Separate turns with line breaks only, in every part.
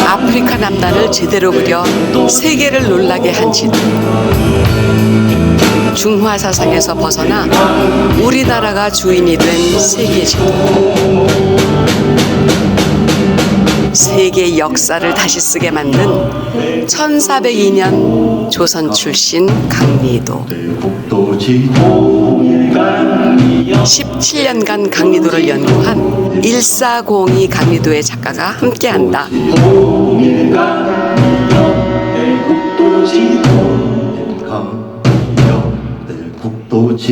아프리카 남단을 제대로 그려 세계를 놀라게 한 지도. 중화 사상에서 벗어나 우리나라가 주인이 된 세계 지도. 세계 역사를 다시 쓰게 만든 1402년 조선 출신 강리도. 17년간 강리도를 연구한 1402 강리도의 작가가 함께한다.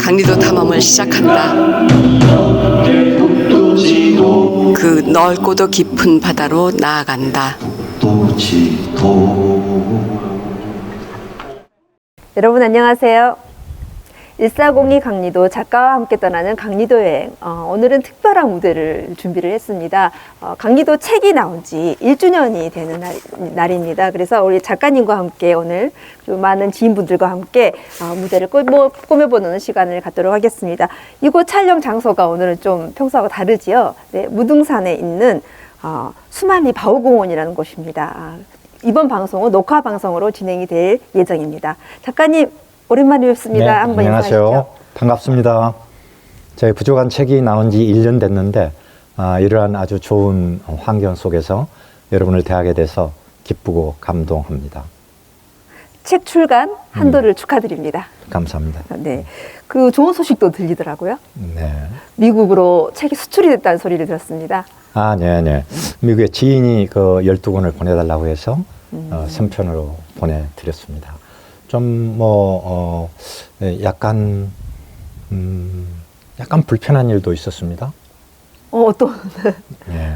강리도 탐험을 시작한다. 그 넓고도 깊은 바다로 나아간다.
여러분 안녕하세요. 1402 강리도 작가와 함께 떠나는 강리도 여행. 오늘은 특별한 무대를 준비를 했습니다. 강리도 책이 나온 지 1주년이 되는 날입니다. 그래서 우리 작가님과 함께 오늘 많은 지인분들과 함께 무대를 꾸며보는 시간을 갖도록 하겠습니다. 이곳 촬영 장소가 오늘은 좀 평소하고 다르지요. 네, 무등산에 있는 수만리 바우공원이라는 곳입니다. 이번 방송은 녹화 방송으로 진행이 될 예정입니다. 작가님 오랜만에 뵙습니다.
네,
한번
안녕하세요.
인사하시죠.
반갑습니다. 제 부족한 책이 나온 지 1년 됐는데 이러한 아주 좋은 환경 속에서 여러분을 대하게 돼서 기쁘고 감동합니다.
책 출간 한도를 축하드립니다.
감사합니다.
네, 그 좋은 소식도 들리더라고요.
네.
미국으로 책이 수출이 됐다는 소리를 들었습니다.
네네. 미국에 지인이 그 12권을 보내달라고 해서 선편으로 보내드렸습니다. 좀 약간 불편한 일도 있었습니다.
어떤?
네.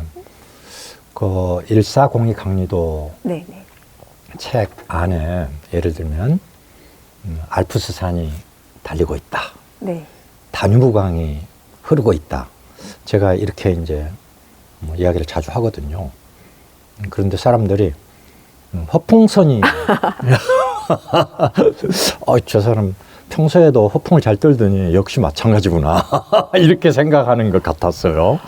그 1402 강리도
네.
책 안에 예를 들면 알프스산이 달리고 있다.
네.
다뉴브강이 흐르고 있다. 제가 이렇게 이제 이야기를 자주 하거든요. 그런데 사람들이 허풍선이 저 사람 평소에도 허풍을 잘 떨더니 역시 마찬가지구나 이렇게 생각하는 것 같았어요.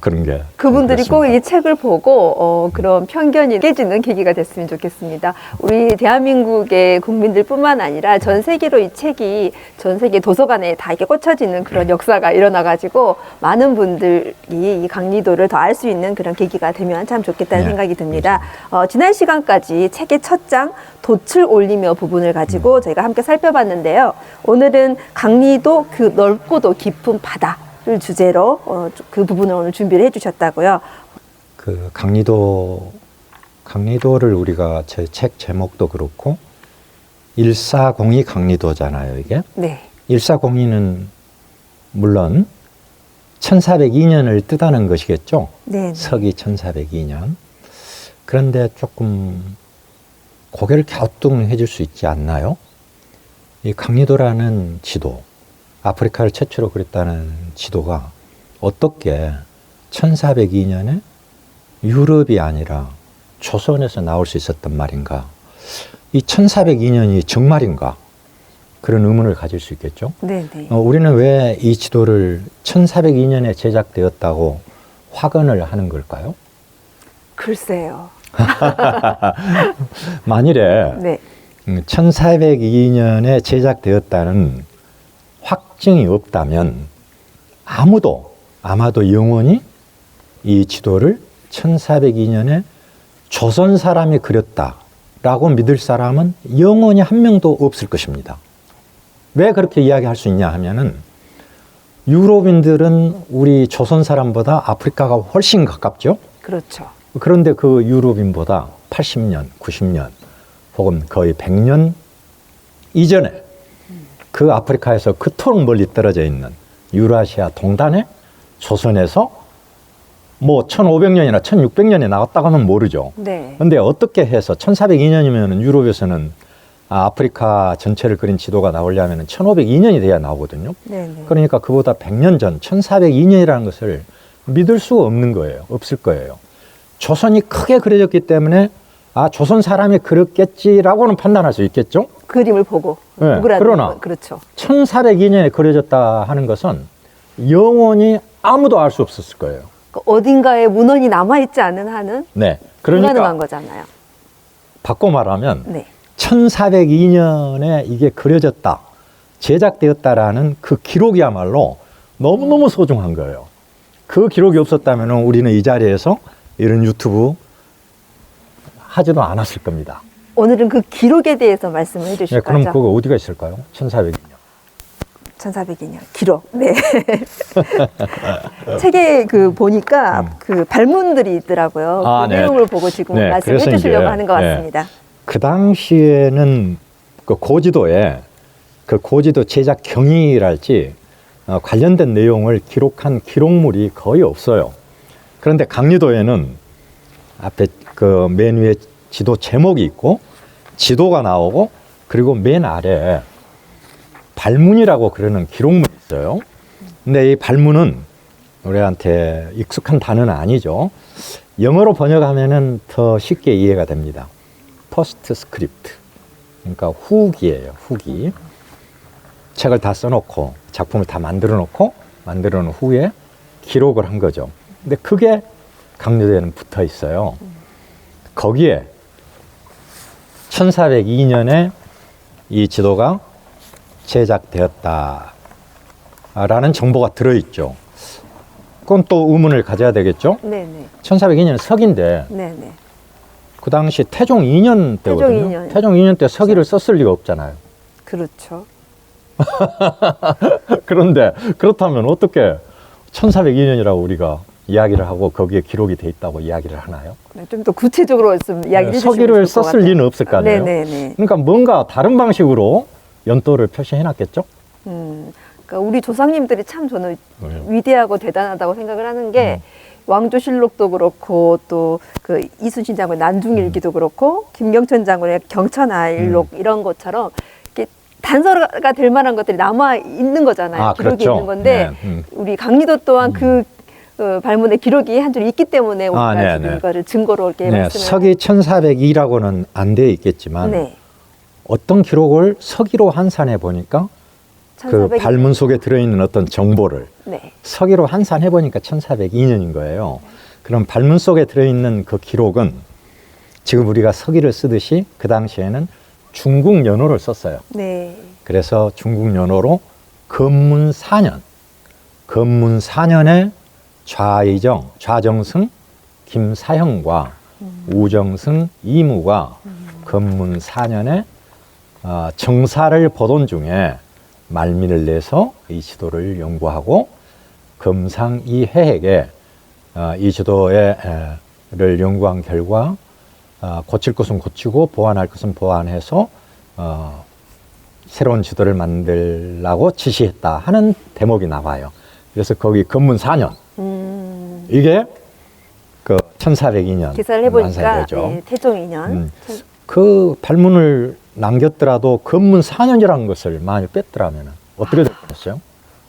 그런 게
그분들이
그렇습니다.
꼭 이 책을 보고 그런 편견이 깨지는 계기가 됐으면 좋겠습니다. 우리 대한민국의 국민들뿐만 아니라 전 세계로 이 책이 전 세계 도서관에 다 이렇게 꽂혀지는 그런 역사가 일어나가지고 많은 분들이 이 강리도를 더 알 수 있는 그런 계기가 되면 참 좋겠다는 생각이 듭니다. 지난 시간까지 책의 첫 장 돛을 올리며 부분을 가지고 저희가 함께 살펴봤는데요. 오늘은 강리도 그 넓고도 깊은 바다 를 주제로 그 부분을 오늘 준비를 해주셨다고요.
그 강리도를 우리가 제 책 제목도 그렇고 1402 강리도잖아요, 이게.
네.
1402는 물론 1402년을 뜻하는 것이겠죠.
네.
서기 1402년. 그런데 조금 고개를 갸우뚱해 줄 수 있지 않나요? 이 강리도라는 지도, 아프리카를 최초로 그렸다는 지도가 어떻게 1402년에 유럽이 아니라 조선에서 나올 수 있었단 말인가? 이 1402년이 정말인가? 그런 의문을 가질 수 있겠죠?
네네.
우리는 왜 이 지도를 1402년에 제작되었다고 확언을 하는 걸까요?
글쎄요.
만일에
네.
1402년에 제작되었다는 확증이 없다면 아마도 영원히 이 지도를 1402년에 조선 사람이 그렸다라고 믿을 사람은 영원히 한 명도 없을 것입니다. 왜 그렇게 이야기할 수 있냐 하면은 유럽인들은 우리 조선 사람보다 아프리카가 훨씬 가깝죠.
그렇죠.
그런데 그 유럽인보다 80년, 90년 혹은 거의 100년 이전에 그 아프리카에서 그토록 멀리 떨어져 있는 유라시아 동단에 조선에서 1500년이나 1600년에 나왔다고 하면 모르죠.
네.
근데 어떻게 해서 1402년이면 유럽에서는 아프리카 전체를 그린 지도가 나오려면 1502년이 돼야 나오거든요.
네네.
그러니까 그보다 100년 전 1402년이라는 것을 믿을 수가 없는 거예요. 없을 거예요. 조선이 크게 그려졌기 때문에 조선 사람이 그렸겠지라고는 판단할 수 있겠죠.
그림을 보고.
네, 그러나
그렇죠.
1402년에 그려졌다 하는 것은 영원히 아무도 알 수 없었을 거예요.
어딘가에 문헌이 남아있지 않은 한은
네.
불가능한
그러니까
거잖아요.
바꿔 말하면
네.
1402년에 이게 그려졌다, 제작되었다라는 그 기록이야말로 너무너무 소중한 거예요. 그 기록이 없었다면 우리는 이 자리에서 이런 유튜브 하지도 않았을 겁니다.
오늘은 그 기록에 대해서 말씀을 해주실
네, 그럼
거죠?
그거 어디가 있을까요? 1402년.
1402년 기록. 네. 책에 그 보니까 그 발문들이 있더라고요.
아,
그
네.
내용을 보고 지금
네,
말씀해
그래서
주시려고
이제,
하는 것
네.
같습니다.
그 당시에는 그 고지도에 그 고지도 제작 경위랄지 관련된 내용을 기록한 기록물이 거의 없어요. 그런데 강리도에는 앞에 그 맨 위에 지도 제목이 있고 지도가 나오고 그리고 맨 아래에 발문이라고 그러는 기록물이 있어요. 근데 이 발문은 우리한테 익숙한 단어는 아니죠. 영어로 번역하면은 더 쉽게 이해가 됩니다. 포스트 스크립트. 그러니까 후기예요, 후기. 책을 다 써놓고 작품을 다 만들어 놓은 후에 기록을 한 거죠. 근데 그게 강리도에는 붙어 있어요. 거기에 1402년에 이 지도가 제작되었다라는 정보가 들어있죠. 그건 또 의문을 가져야 되겠죠.
네네.
1402년은 서기인데
네네.
그 당시 태종 2년 때거든요.
태종 2년.
태종 2년 때 서기를 썼을 리가 없잖아요.
그렇죠.
그런데 그렇다면 어떻게 1402년이라고 우리가 이야기를 하고 거기에 기록이 돼 있다고 이야기를 하나요?
네, 좀 더 구체적으로 좀 이야기해 주시면
서기를
좋을 것
썼을
같아요.
리는 없을 거 아니에요.
네네네.
그러니까 뭔가 다른 방식으로 연도를 표시해 놨겠죠?
그러니까 우리 조상님들이 참 저는
네.
위대하고 대단하다고 생각을 하는 게 왕조실록도 그렇고 또 그 이순신 장군의 난중일기도 그렇고 김경천 장군의 경천하일록 이런 것처럼 이렇게 단서가 될 만한 것들이 남아 있는 거잖아요.
아,
기록이
그렇죠.
있는 건데
네,
우리 강리도 또한 그 발문의 기록이 한 줄 있기 때문에 우리가
네,
지금
네.
이거를 증거로 이렇게
네,
말씀을
서기 1402라고는 안 돼 있겠지만
네.
어떤 기록을 서기로 환산해 보니까 그
1402.
발문 속에 들어있는 어떤 정보를
네.
서기로 환산해 보니까 1402년인 거예요. 그럼 발문 속에 들어있는 그 기록은 지금 우리가 서기를 쓰듯이 그 당시에는 중국 연호를 썼어요.
네.
그래서 중국 연호로 건문 4년, 건문 4년에 좌정승 김사형과 우정승 이무가 건문 4년에 정사를 보던 중에 말미를 내서 이 지도를 연구하고 금상이해에게 이 지도를 연구한 결과 고칠 것은 고치고 보완할 것은 보완해서 새로운 지도를 만들라고 지시했다 하는 대목이 나와요. 그래서 거기 건문 4년 이게 그 1402년
계산을 해보니까
완성되죠.
네, 태종 2년.
그 발문을 남겼더라도 건문 4년이라는 것을 만약 뺐더라면 어떻게 될 뻔했어요?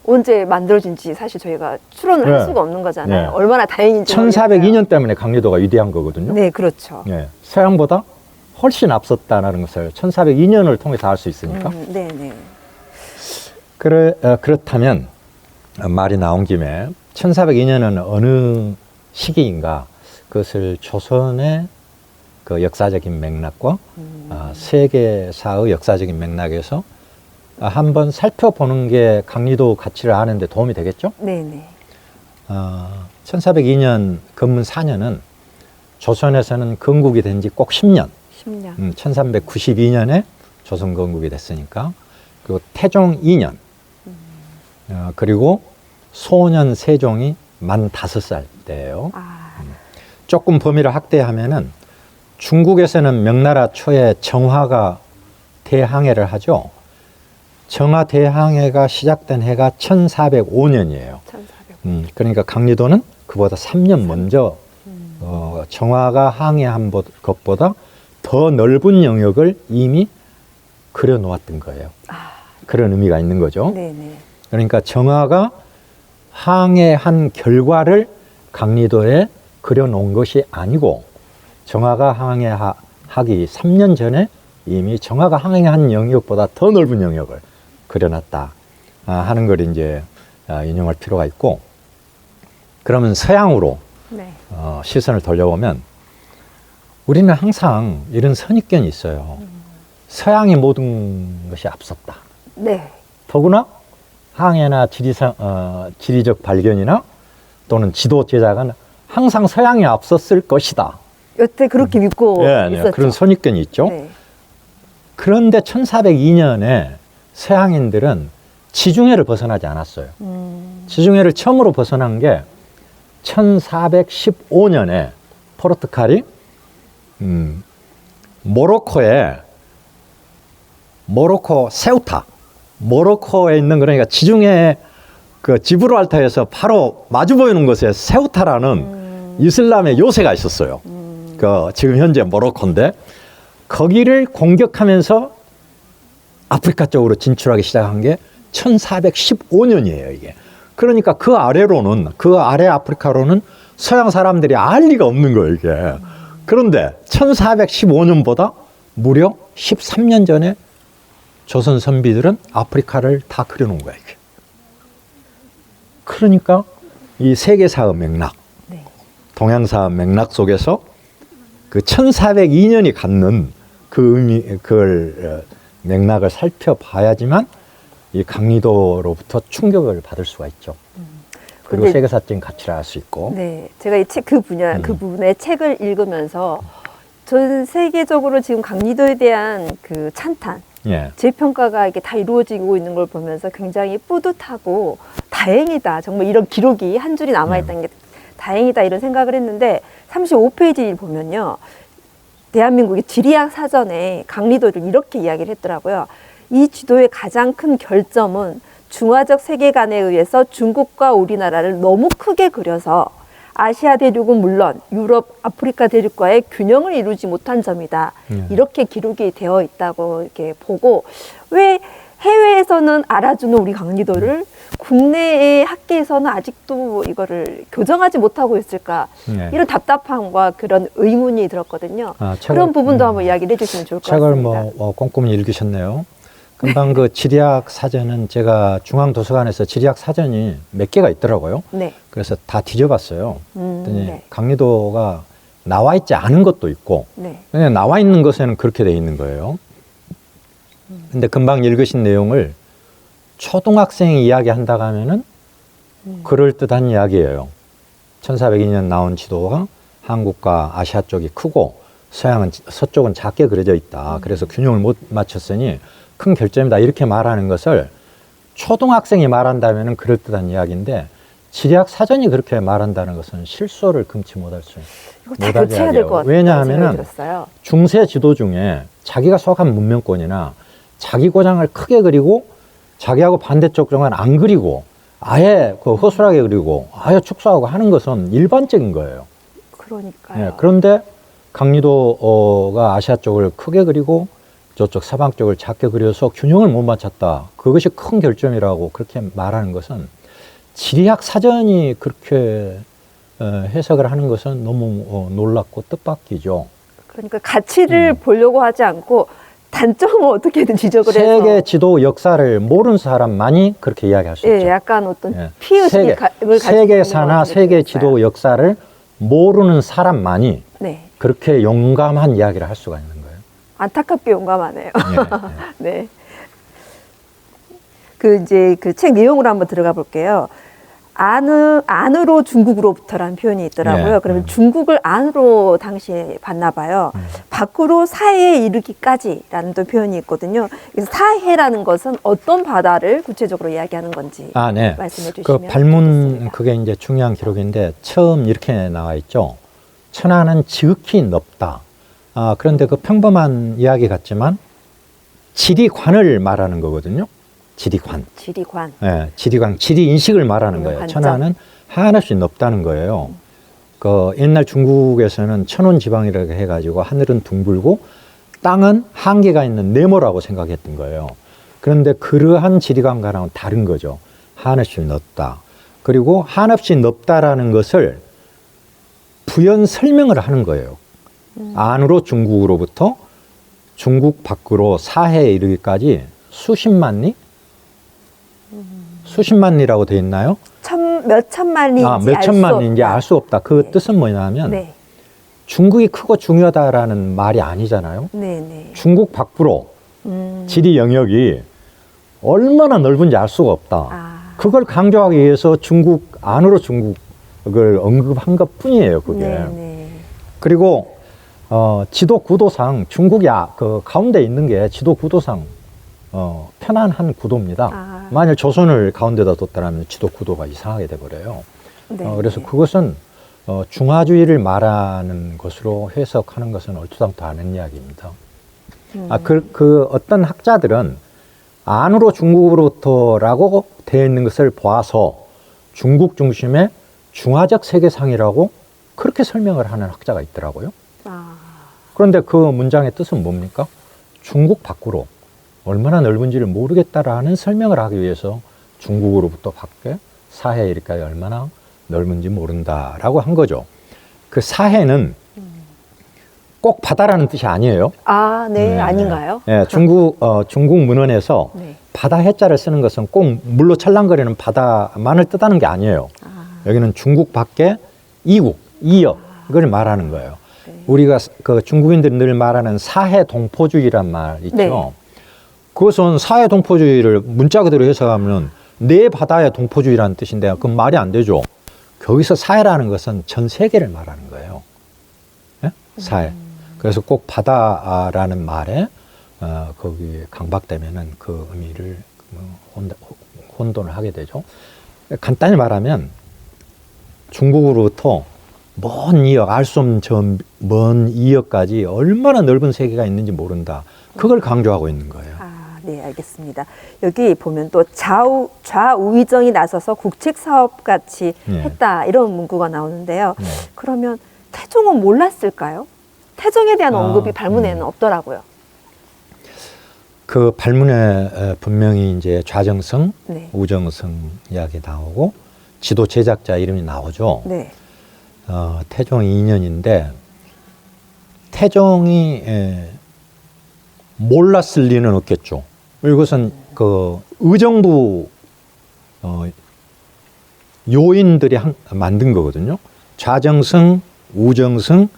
언제 만들어진지 사실 저희가 추론을
네.
할 수가 없는 거잖아요.
네.
얼마나 다행인지.
1402년 때문에 강리도가 위대한 거거든요.
네, 그렇죠.
예, 서양보다 훨씬 앞섰다는 것을 1402년을 통해서 알 수 있으니까.
네, 네.
그렇다면 말이 나온 김에 1402년은 어느 시기인가 그것을 조선의 그 역사적인 맥락과 세계사의 역사적인 맥락에서 한번 살펴보는 게 강리도 가치를 아는 데 도움이 되겠죠?
네, 네.
1402년 건문 4년은 조선에서는 건국이 된 지 꼭 10년.
10년.
1392년에 조선 건국이 됐으니까. 그리고 태종 2년. 그리고 소년 세종이 만 5살 때예요. 조금 범위를 확대하면은 중국에서는 명나라 초에 정화가 대항해를 하죠. 정화 대항해가 시작된 해가 1405년이에요.
1400.
그러니까 강리도는 그보다 3년 먼저 정화가 항해한 것보다 더 넓은 영역을 이미 그려놓았던 거예요. 그런 의미가 있는 거죠.
네, 네.
그러니까 정화가 항해한 결과를 강리도에 그려놓은 것이 아니고 정화가 항해하기 3년 전에 이미 정화가 항해한 영역보다 더 넓은 영역을 그려놨다 하는 걸 이제 인용할 필요가 있고 그러면 서양으로
네.
시선을 돌려보면 우리는 항상 이런 선입견이 있어요. 서양의 모든 것이 앞섰다.
네.
더구나 항해나 지리적 발견이나 또는 지도 제작은 항상 서양이 앞섰을 것이다.
여태 그렇게 믿고 있었죠.
그런 선입견이 있죠.
네.
그런데 1402년에 서양인들은 지중해를 벗어나지 않았어요. 지중해를 처음으로 벗어난 게 1415년에 포르투갈이 모로코 세우타, 모로코에 있는 그러니까 지중해 그 지브랄타에서 바로 마주 보이는 곳에 세우타라는 이슬람의 요새가 있었어요. 그 지금 현재 모로코인데 거기를 공격하면서 아프리카 쪽으로 진출하기 시작한 게 1415년이에요, 이게. 그러니까 그 아래 아프리카로는 서양 사람들이 알 리가 없는 거예요, 이게. 그런데 1415년보다 무려 13년 전에 조선 선비들은 아프리카를 다 그려놓은 거예요, 이게. 그러니까 이 세계사의 맥락,
네.
동양사 맥락 속에서 그 1402년이 갖는 그 의미, 그걸 맥락을 살펴봐야지만 이 강리도로부터 충격을 받을 수가 있죠. 그리고
근데-
세계사적인 가치를 알 수 있고.
네, 제가 이 책 그 부분의 책을 읽으면서 전 세계적으로 지금 강리도에 대한 그 찬탄,
예.
재평가가 이게 다 이루어지고 있는 걸 보면서 굉장히 뿌듯하고 다행이다. 정말 이런 기록이 한 줄이 남아있다는 게 다행이다 이런 생각을 했는데 35페이지 보면요. 대한민국의 지리학 사전에 강리도를 이렇게 이야기를 했더라고요. 이 지도의 가장 큰 결점은 중화적 세계관에 의해서 중국과 우리나라를 너무 크게 그려서 아시아 대륙은 물론 유럽, 아프리카 대륙과의 균형을 이루지 못한 점이다. 이렇게 기록이 되어 있다고 이렇게 보고 왜 해외에서는 알아주는 우리 강리도를 국내의 학계에서는 아직도 이거를 교정하지 못하고 있을까?
네.
이런 답답함과 그런 의문이 들었거든요.
책을-
그런 부분도 한번 이야기를 해주시면 좋을 것
책을
같습니다.
꼼꼼히 읽으셨네요. 금방 그 지리학 사전은 제가 중앙도서관에서 지리학 사전이 몇 개가 있더라고요.
네.
그래서 다 뒤져봤어요. 그랬더니
네.
강리도가 나와 있지 않은 것도 있고
네.
그냥 나와 있는 것에는 그렇게 돼 있는 거예요. 근데 금방 읽으신 내용을 초등학생이 이야기한다고 하면은 그럴듯한 이야기예요. 1402년 나온 지도가 한국과 아시아 쪽이 크고 서쪽은 작게 그려져 있다. 그래서 균형을 못 맞췄으니 큰 결점이다. 이렇게 말하는 것을 초등학생이 말한다면은 그럴듯한 이야기인데 지리학 사전이 그렇게 말한다는 것은 실소를 금치 못할 수
이거 다
못하게
교체해야 될 것 같아요.
왜냐하면은
들었어요.
중세 지도 중에 자기가 속한 문명권이나 자기 고장을 크게 그리고 자기하고 반대쪽 쪽은 안 그리고 아예 그 허술하게 그리고 아예 축소하고 하는 것은 일반적인 거예요.
그러니까요.
예, 그런데 강리도가 아시아 쪽을 크게 그리고 저쪽 서방 쪽을 작게 그려서 균형을 못 맞췄다. 그것이 큰 결점이라고 그렇게 말하는 것은 지리학 사전이 그렇게 해석을 하는 것은 너무 놀랍고 뜻밖이죠.
그러니까 가치를 보려고 하지 않고 단점을 어떻게든 지적을 해서
세계 지도 역사를 모르는 사람만이 그렇게 이야기할 수 있죠.
예, 약간 어떤
예.
피의식을 가지고
세계사나
있는
세계
것
지도
같아요.
역사를 모르는 사람만이
네,
그렇게 용감한 이야기를 할 수가 있는 거예요.
안타깝게 용감하네요.
예, 예.
네. 그 이제 그 책 내용으로 한번 들어가 볼게요. 안으로 중국으로부터라는 표현이 있더라고요.
네.
그러면 중국을 안으로 당시에 봤나 봐요. 밖으로 사해에 이르기까지라는 또 표현이 있거든요. 그래서 사해라는 것은 어떤 바다를 구체적으로 이야기하는 건지
아, 네.
말씀해
그
주시면
발문
좋겠습니다.
그게 이제 중요한 기록인데 처음 이렇게 나와 있죠. 천하는 지극히 넓다. 그런데 그 평범한 이야기 같지만 지리관을 말하는 거거든요. 지리관.
지리관.
예, 지리관, 지리 인식을 말하는 거예요.
관점.
천하는 한없이 넓다는 거예요. 그 옛날 중국에서는 천원 지방이라고 해가지고 하늘은 둥글고 땅은 한계가 있는 네모라고 생각했던 거예요. 그런데 그러한 지리관과는 다른 거죠. 한없이 넓다. 그리고 한없이 넓다라는 것을 부연 설명을 하는 거예요. 안으로 중국으로부터 중국 밖으로 사해에 이르기까지 수십만 리? 수십만 리라고 돼 있나요?
몇 천만인지
몇 천만인지 알 수 없다. 그
네.
뜻은 뭐냐면
네.
중국이 크고 중요하다라는 말이 아니잖아요.
네, 네.
중국 밖으로 지리 영역이 얼마나 넓은지 알 수가 없다.
아.
그걸 강조하기 위해서 중국 안으로 중국을 언급한 것 뿐이에요, 그게.
네, 네.
그리고 지도 구도상 중국이 그 가운데 있는 게 지도 구도상 편안한 구도입니다.
아.
만일 조선을 가운데다 뒀다면 지도 구도가 이상하게 돼버려요.
네,
그래서
네.
그것은 중화주의를 말하는 것으로 해석하는 것은 얼토당토 않은 이야기입니다. 그 어떤 학자들은 안으로 중국으로부터라고 되어 있는 것을 보아서 중국 중심의 중화적 세계상이라고 그렇게 설명을 하는 학자가 있더라고요.
아.
그런데 그 문장의 뜻은 뭡니까? 중국 밖으로 얼마나 넓은지를 모르겠다라는 설명을 하기 위해서 중국으로부터 밖에 사해 이렇게 얼마나 넓은지 모른다라고 한 거죠. 그 사해는 꼭 바다라는 뜻이 아니에요.
아, 네, 아닌가요?
네, 중국 문헌에서
네.
바다 해자를 쓰는 것은 꼭 물로 찰랑거리는 바다만을 뜻하는 게 아니에요. 여기는 중국 밖에 이국, 이역 이걸 말하는 거예요.
네.
우리가 그 중국인들이 늘 말하는 사해 동포주의란 말 있죠.
네.
그것은 사해 동포주의를 문자 그대로 해석하면 내 바다의 동포주의라는 뜻인데 그건 말이 안 되죠. 거기서 사해라는 것은 전 세계를 말하는 거예요. 네? 사해. 그래서 꼭 바다라는 말에 거기 강박되면은 그 의미를 혼돈을 하게 되죠. 간단히 말하면 중국으로부터 먼 이역, 알 수 없는 저 먼 이역까지 얼마나 넓은 세계가 있는지 모른다. 그걸 강조하고 있는 거예요.
네, 알겠습니다. 여기 보면 또 좌우의정이 나서서 국책 사업 같이
네.
했다 이런 문구가 나오는데요.
네.
그러면 태종은 몰랐을까요? 태종에 대한 언급이 발문에는 없더라고요.
그 발문에 분명히 이제 좌정성,
네.
우정성 이야기 나오고 지도 제작자 이름이 나오죠.
네.
태종 2년인데 태종이 몰랐을 리는 없겠죠. 이것은 그 의정부 요인들이 만든 거거든요. 좌정성, 우정성,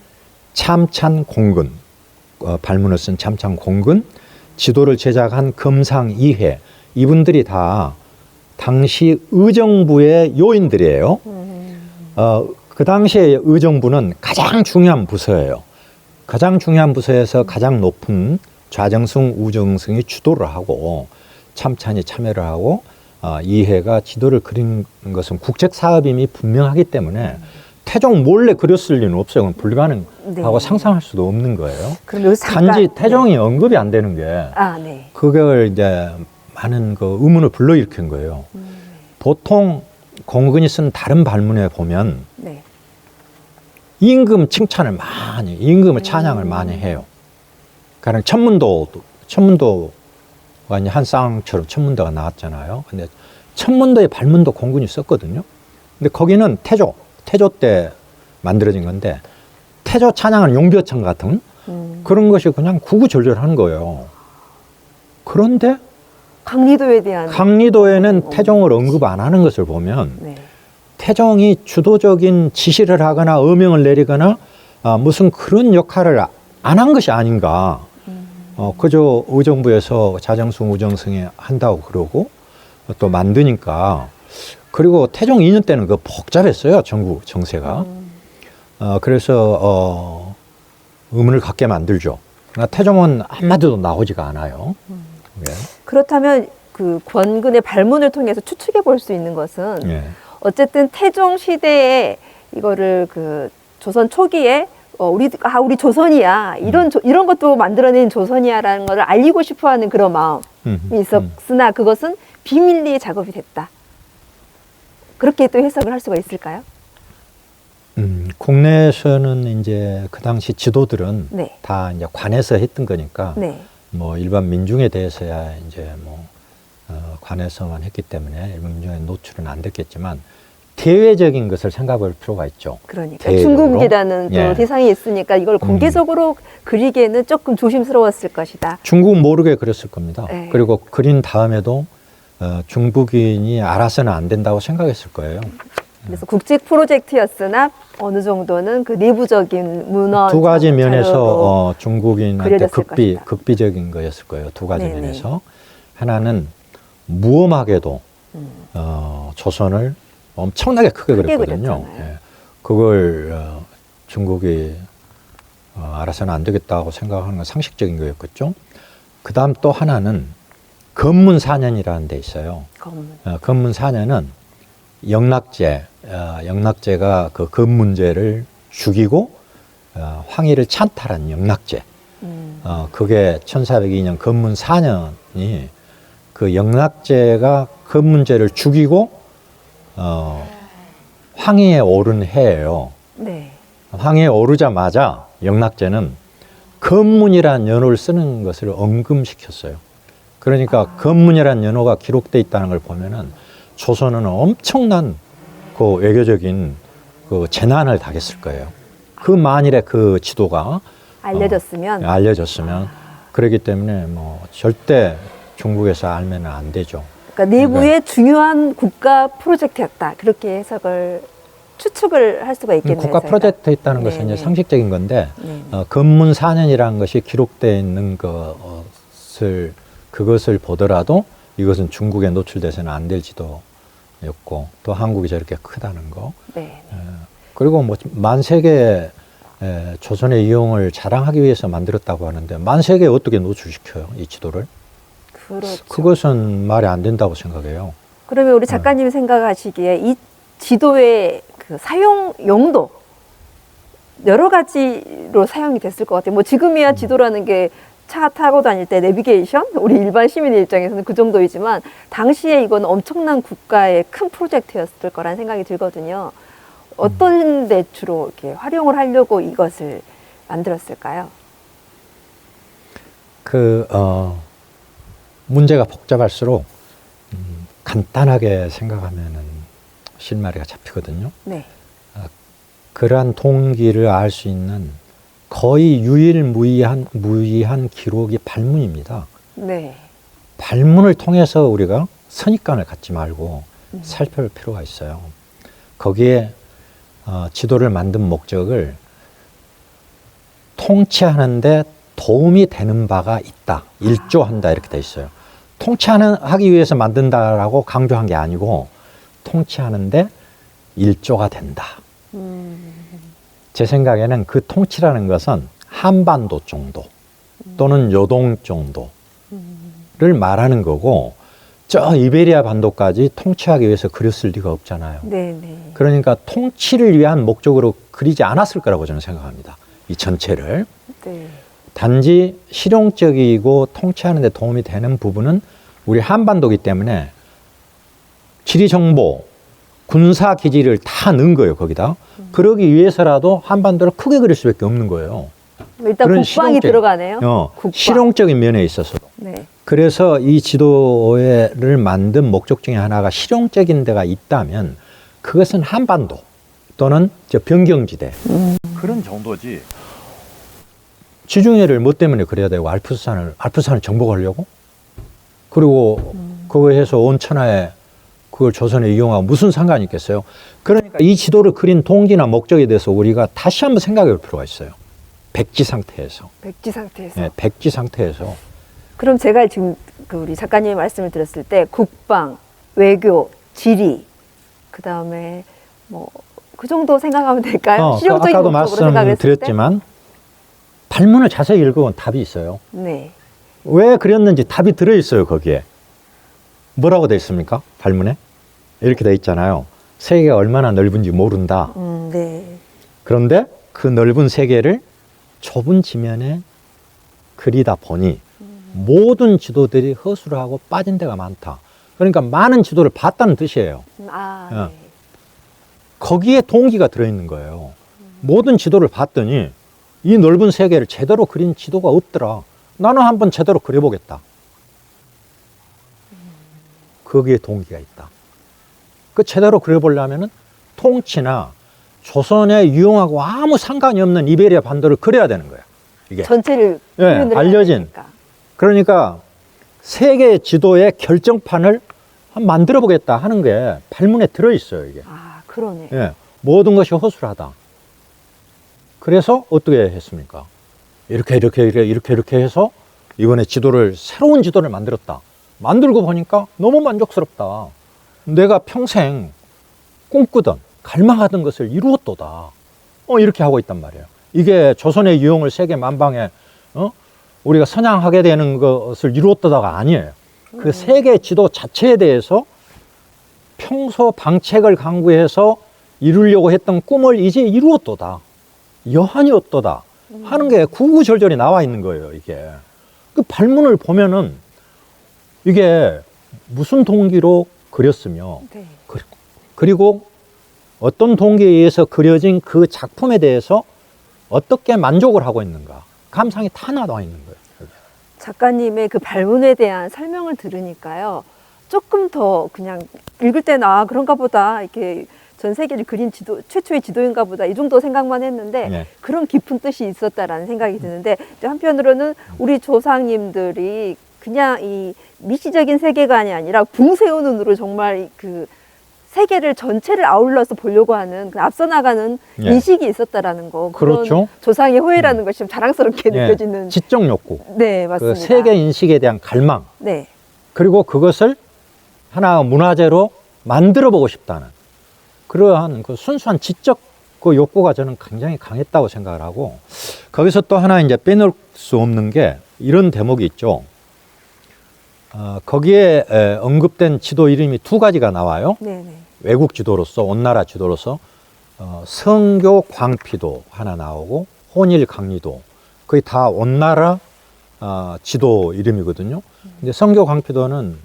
참찬 공근, 발문을 쓴 참찬 공근, 지도를 제작한 금상이회, 이분들이 다 당시 의정부의 요인들이에요. 그 당시에 의정부는 가장 중요한 부서예요. 가장 중요한 부서에서 가장 높은 좌정승, 우정승이 주도를 하고 참찬이 참여를 하고 이해가 지도를 그린 것은 국책 사업임이 분명하기 때문에 태종 몰래 그렸을 리는 없어요. 그건 불가능하고
네.
상상할 수도 없는 거예요.
그럼 여기 잠깐
단지 태종이 언급이 안 되는 게
네.
그걸 이제 많은 그 의문을 불러일으킨 거예요. 보통 공근이 쓴 다른 발문에 보면
네.
임금 칭찬을 많이, 임금을 찬양을 많이 해요. 그러니까 천문도가 이제 한 쌍처럼 천문도가 나왔잖아요. 근데 천문도의 발문도 공군이 썼거든요. 근데 거기는 태조 때 만들어진 건데 태조 찬양은 용비어청 같은 그런 것이 그냥 구구절절한 거예요. 그런데
강리도에 대한
강리도에는 태종을 언급 안 하는 것을 보면
네.
태종이 주도적인 지시를 하거나 어명을 내리거나 무슨 그런 역할을 안 한 것이 아닌가. 그저 의정부에서 자정승, 우정승이 한다고 그러고 또 만드니까 그리고 태종 2년 때는 그 복잡했어요. 전국 정세가. 그래서 의문을 갖게 만들죠. 그러나 태종은 한마디도 나오지가 않아요. 예.
그렇다면 그 권근의 발문을 통해서 추측해 볼 수 있는 것은
예.
어쨌든 태종 시대에 이거를 그 조선 초기에 우리 조선이야 이런 것도 만들어낸 조선이야라는 것을 알리고 싶어하는 그런 마음이 있었으나 그것은 비밀리에 작업이 됐다. 그렇게 또 해석을 할 수가 있을까요?
국내에서는 이제 그 당시 지도들은
네.
다 이제 관에서 했던 거니까
네.
뭐 일반 민중에 대해서야 이제 뭐 관에서만 했기 때문에 일반 민중에 노출은 안 됐겠지만 대외적인 것을 생각할 필요가 있죠.
그러니까
대외적으로.
중국이라는 또
예.
대상이 있으니까 이걸 공개적으로 그리기에는 조금 조심스러웠을 것이다.
중국은 모르게 그렸을 겁니다.
네.
그리고 그린 다음에도 중국인이 알아서는 안 된다고 생각했을 거예요.
그래서 국책 프로젝트였으나 어느 정도는 그 내부적인 문화
두 가지 면에서
자료로
중국인한테
그려졌을 것이다.
극비적인 거였을 거예요. 두 가지
네네.
면에서. 하나는 무엄하게도 조선을 엄청나게 크게 그렸거든요.
그렸잖아요.
예. 그걸 중국이 알아서는 안 되겠다고 생각하는 건 상식적인 거였겠죠. 그 다음 또 하나는 건문사년이라는 데 있어요. 건문사년은 영락제가 그 건문제를 죽이고 황희를 찬탈한 영락제. 그게 1402년 건문사년이 그 영락제가 건문제를 죽이고 황희에 오른 해예요.
네.
황희에 오르자마자 영락제는 건문이라는 연호를 쓰는 것을 언금시켰어요. 그러니까 건문이라는 연호가 기록돼 있다는 걸 보면은 조선은 엄청난 그 외교적인 그 재난을 당했을 거예요. 그 만일에 그 지도가
알려졌으면
그렇기 때문에 뭐 절대 중국에서 알면 안 되죠.
그러니까 내부의 중요한 국가 프로젝트였다. 그렇게 해석을 추측을 할 수가 있겠네요.
국가
저희가.
프로젝트였다는 것은
네네.
이제 상식적인 건데
네네.
건문 4년이라는 것이 기록되어 있는 그것을 보더라도 이것은 중국에 노출돼서는 안 될 지도였고 또 한국이 저렇게 크다는 거.
네.
그리고 뭐 만세계 조선의 이용을 자랑하기 위해서 만들었다고 하는데 만세계에 어떻게 노출시켜요? 이 지도를?
그렇죠.
그것은 말이 안 된다고 생각해요.
그러면 우리 작가님이 생각하시기에 이 지도의 그 사용 용도 여러 가지로 사용이 됐을 것 같아요. 뭐 지금이야 지도라는 게 차 타고 다닐 때 내비게이션, 우리 일반 시민의 입장에서는 그 정도이지만 당시에 이건 엄청난 국가의 큰 프로젝트였을 거란 생각이 들거든요. 어떤 데 주로 이렇게 활용을 하려고 이것을 만들었을까요?
문제가 복잡할수록 간단하게 생각하면은 실마리가 잡히거든요.
네.
그러한 동기를 알 수 있는 거의 유일무이한 기록이 발문입니다.
네.
발문을 통해서 우리가 선입관을 갖지 말고 살펴볼 필요가 있어요. 거기에 지도를 만든 목적을 통치하는데 도움이 되는 바가 있다. 일조한다 이렇게 돼 있어요. 통치하기 위해서 만든다라고 강조한 게 아니고 통치하는데 일조가 된다. 제 생각에는 그 통치라는 것은 한반도 정도 또는 요동 정도를 말하는 거고 저 이베리아 반도까지 통치하기 위해서 그렸을 리가 없잖아요.
네네.
그러니까 통치를 위한 목적으로 그리지 않았을 거라고 저는 생각합니다. 이 전체를.
네.
단지 실용적이고 통치하는 데 도움이 되는 부분은 우리 한반도이기 때문에 지리정보, 군사기지를 다 넣은 거예요, 거기다. 그러기 위해서라도 한반도를 크게 그릴 수밖에 없는 거예요.
일단
그런
국방이 들어가네요. 국방.
실용적인 면에 있어서도.
네.
그래서 이 지도를 만든 목적 중에 하나가 실용적인 데가 있다면 그것은 한반도 또는 저 변경지대. 그런 정도지. 지중해를 뭐 때문에 그래야 되고 알프스산을 정복하려고? 그리고 그거 해서 온 천하에 그걸 조선에 이용하고 무슨 상관이 있겠어요? 그러니까 이 지도를 그린 동기나 목적에 대해서 우리가 다시 한번 생각해 볼 필요가 있어요. 백지 상태에서.
백지 상태에서.
네, 백지 상태에서.
그럼 제가 지금 그 우리 작가님의 말씀을 들었을 때 국방, 외교, 지리, 그 다음에 뭐 그 정도 생각하면 될까요? 실용적인
아까도
목적으로 생각을 했을 때.
말씀드렸지만 발문을 자세히 읽으면 답이 있어요.
네.
왜 그렸는지 답이 들어있어요, 거기에. 뭐라고 돼 있습니까? 발문에? 이렇게 돼 있잖아요. 세계가 얼마나 넓은지 모른다.
네.
그런데 그 넓은 세계를 좁은 지면에 그리다 보니 모든 지도들이 허술을 하고 빠진 데가 많다. 그러니까 많은 지도를 봤다는 뜻이에요.
네.
거기에 동기가 들어있는 거예요. 모든 지도를 봤더니 이 넓은 세계를 제대로 그린 지도가 없더라. 나는 한번 제대로 그려보겠다. 거기에 동기가 있다. 그 제대로 그려보려면은 통치나 조선에 유용하고 아무 상관이 없는 이베리아 반도를 그려야 되는 거야. 이게
전체를
네, 알려진. 그러니까 세계 지도의 결정판을 한번 만들어 보겠다 하는 게 발문에 들어있어요, 이게.
아, 그러네.
예, 모든 것이 허술하다. 그래서 어떻게 했습니까? 이렇게 해서 이번에 새로운 지도를 만들었다. 만들고 보니까 너무 만족스럽다. 내가 평생 꿈꾸던, 갈망하던 것을 이루었도다. 이렇게 하고 있단 말이에요. 이게 조선의 유형을 세계 만방에, 우리가 선양하게 되는 것을 이루었다가 아니에요. 그 세계 지도 자체에 대해서 평소 방책을 강구해서 이루려고 했던 꿈을 이제 이루었도다. 여한이 없도다. 하는 게 구구절절히 나와 있는 거예요, 이게. 그 발문을 보면은 이게 무슨 동기로 그렸으며,
네.
그리고 어떤 동기에 의해서 그려진 그 작품에 대해서 어떻게 만족을 하고 있는가. 감상이 다 나와 있는 거예요. 여기.
작가님의 그 발문에 대한 설명을 들으니까요. 조금 더 그냥 읽을 때는 아, 그런가 보다. 이렇게 전 세계를 그린 최초의 지도인가 보다. 이 정도 생각만 했는데
네.
그런 깊은 뜻이 있었다라는 생각이 드는데 또 한편으로는 우리 조상님들이 그냥 이 미시적인 세계관이 아니라 붕세운 눈으로 정말 그 세계를 전체를 아울러서 보려고 하는 그 앞서 나가는
예.
인식이 있었다라는 거. 그런
그렇죠.
조상의 호의라는 것이 좀 자랑스럽게
예,
느껴지는.
지적 욕구.
네,
그
맞습니다.
세계 인식에 대한 갈망.
네.
그리고 그것을 하나 문화재로 만들어 보고 싶다는 그러한 그 순수한 지적 그 욕구가 저는 굉장히 강했다고 생각을 하고, 거기서 또 하나 이제 빼놓을 수 없는 게 이런 대목이 있죠. 거기에 언급된 지도 이름이 두 가지가 나와요.
네네.
외국 지도로서, 온나라 지도로서 성교 광피도 하나 나오고 혼일 강리도, 거의 다 온나라 지도 이름이거든요. 근데 성교 광피도는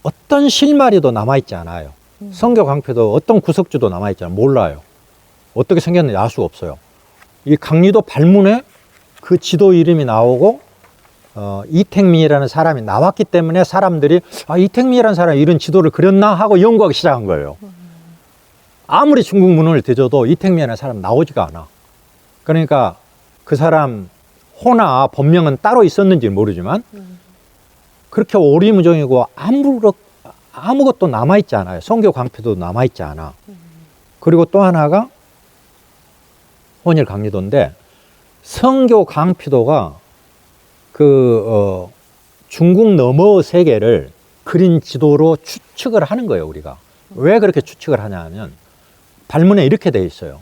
어떤 실마리도 남아있지 않아요. 성교 광피도 어떤 구석주도 남아있지 않아요. 몰라요. 어떻게 생겼는지 알 수가 없어요. 이 강리도 발문에 그 지도 이름이 나오고 이택민이라는 사람이 나왔기 때문에 사람들이 이택민이라는 사람이 이런 지도를 그렸나 하고 연구하기 시작한 거예요. 아무리 중국 문헌을 뒤져도 이택민이라는 사람 나오지가 않아. 그러니까 그 사람 호나 본명은 따로 있었는지 모르지만 그렇게 오리무정이고 아무것도 남아있지 않아요. 성교 광피도 남아있지 않아. 그리고 또 하나가 혼일 강리도인데, 성교 광피도가 중국 너머 세계를 그린 지도로 추측을 하는 거예요, 우리가. 왜 그렇게 추측을 하냐 하면, 발문에 이렇게 돼 있어요.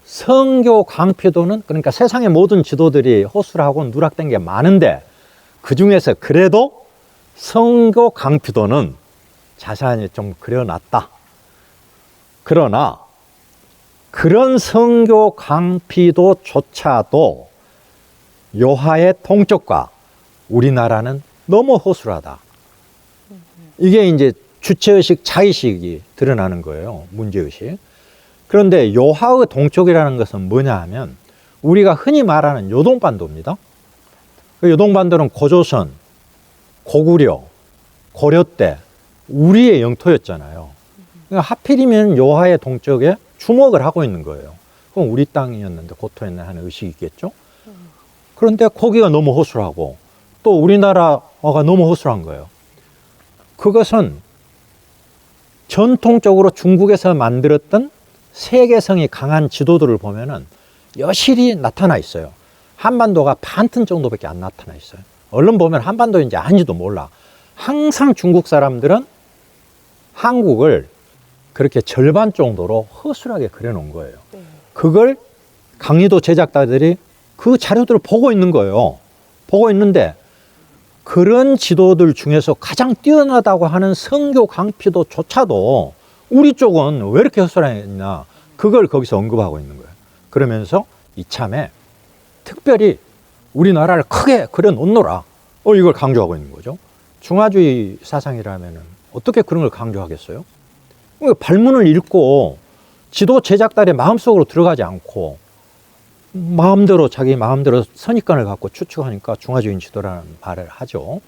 성교 광피도는, 그러니까 세상의 모든 지도들이 허술하고 누락된 게 많은데, 그 중에서 그래도 성교 광피도는 자세히 좀 그려놨다. 그러나, 그런 성교 광피도조차도 요하의 동쪽과 우리나라는 너무 허술하다. 이게 이제 주체의식, 자의식이 드러나는 거예요. 문제의식. 그런데 요하의 동쪽이라는 것은 뭐냐 하면 우리가 흔히 말하는 요동반도입니다. 그 요동반도는 고조선, 고구려, 고려 때 우리의 영토였잖아요. 그러니까 하필이면 요하의 동쪽에 주목을 하고 있는 거예요. 그럼 우리 땅이었는데 고토했네 하는 의식이 있겠죠. 그런데 거기가 너무 허술하고 또 우리나라가 너무 허술한 거예요. 그것은 전통적으로 중국에서 만들었던 세계성이 강한 지도들을 보면은 여실히 나타나 있어요. 한반도가 반튼 정도밖에 안 나타나 있어요. 얼른 보면 한반도인지 아닌지도 몰라. 항상 중국 사람들은 한국을 그렇게 절반 정도로 허술하게 그려놓은 거예요. 그걸 강리도 제작자들이 그 자료들을 보고 있는 거예요. 보고 있는데 그런 지도들 중에서 가장 뛰어나다고 하는 성교 광피도조차도 우리 쪽은 왜 이렇게 허술했냐, 그걸 거기서 언급하고 있는 거예요. 그러면서 이참에 특별히 우리나라를 크게 그려놓노라, 이걸 강조하고 있는 거죠. 중화주의 사상이라면 어떻게 그런 걸 강조하겠어요? 발문을 읽고 지도 제작단의 마음속으로 들어가지 않고 자기 마음대로 선입관을 갖고 추측하니까 중화주의 지도라는 말을 하죠.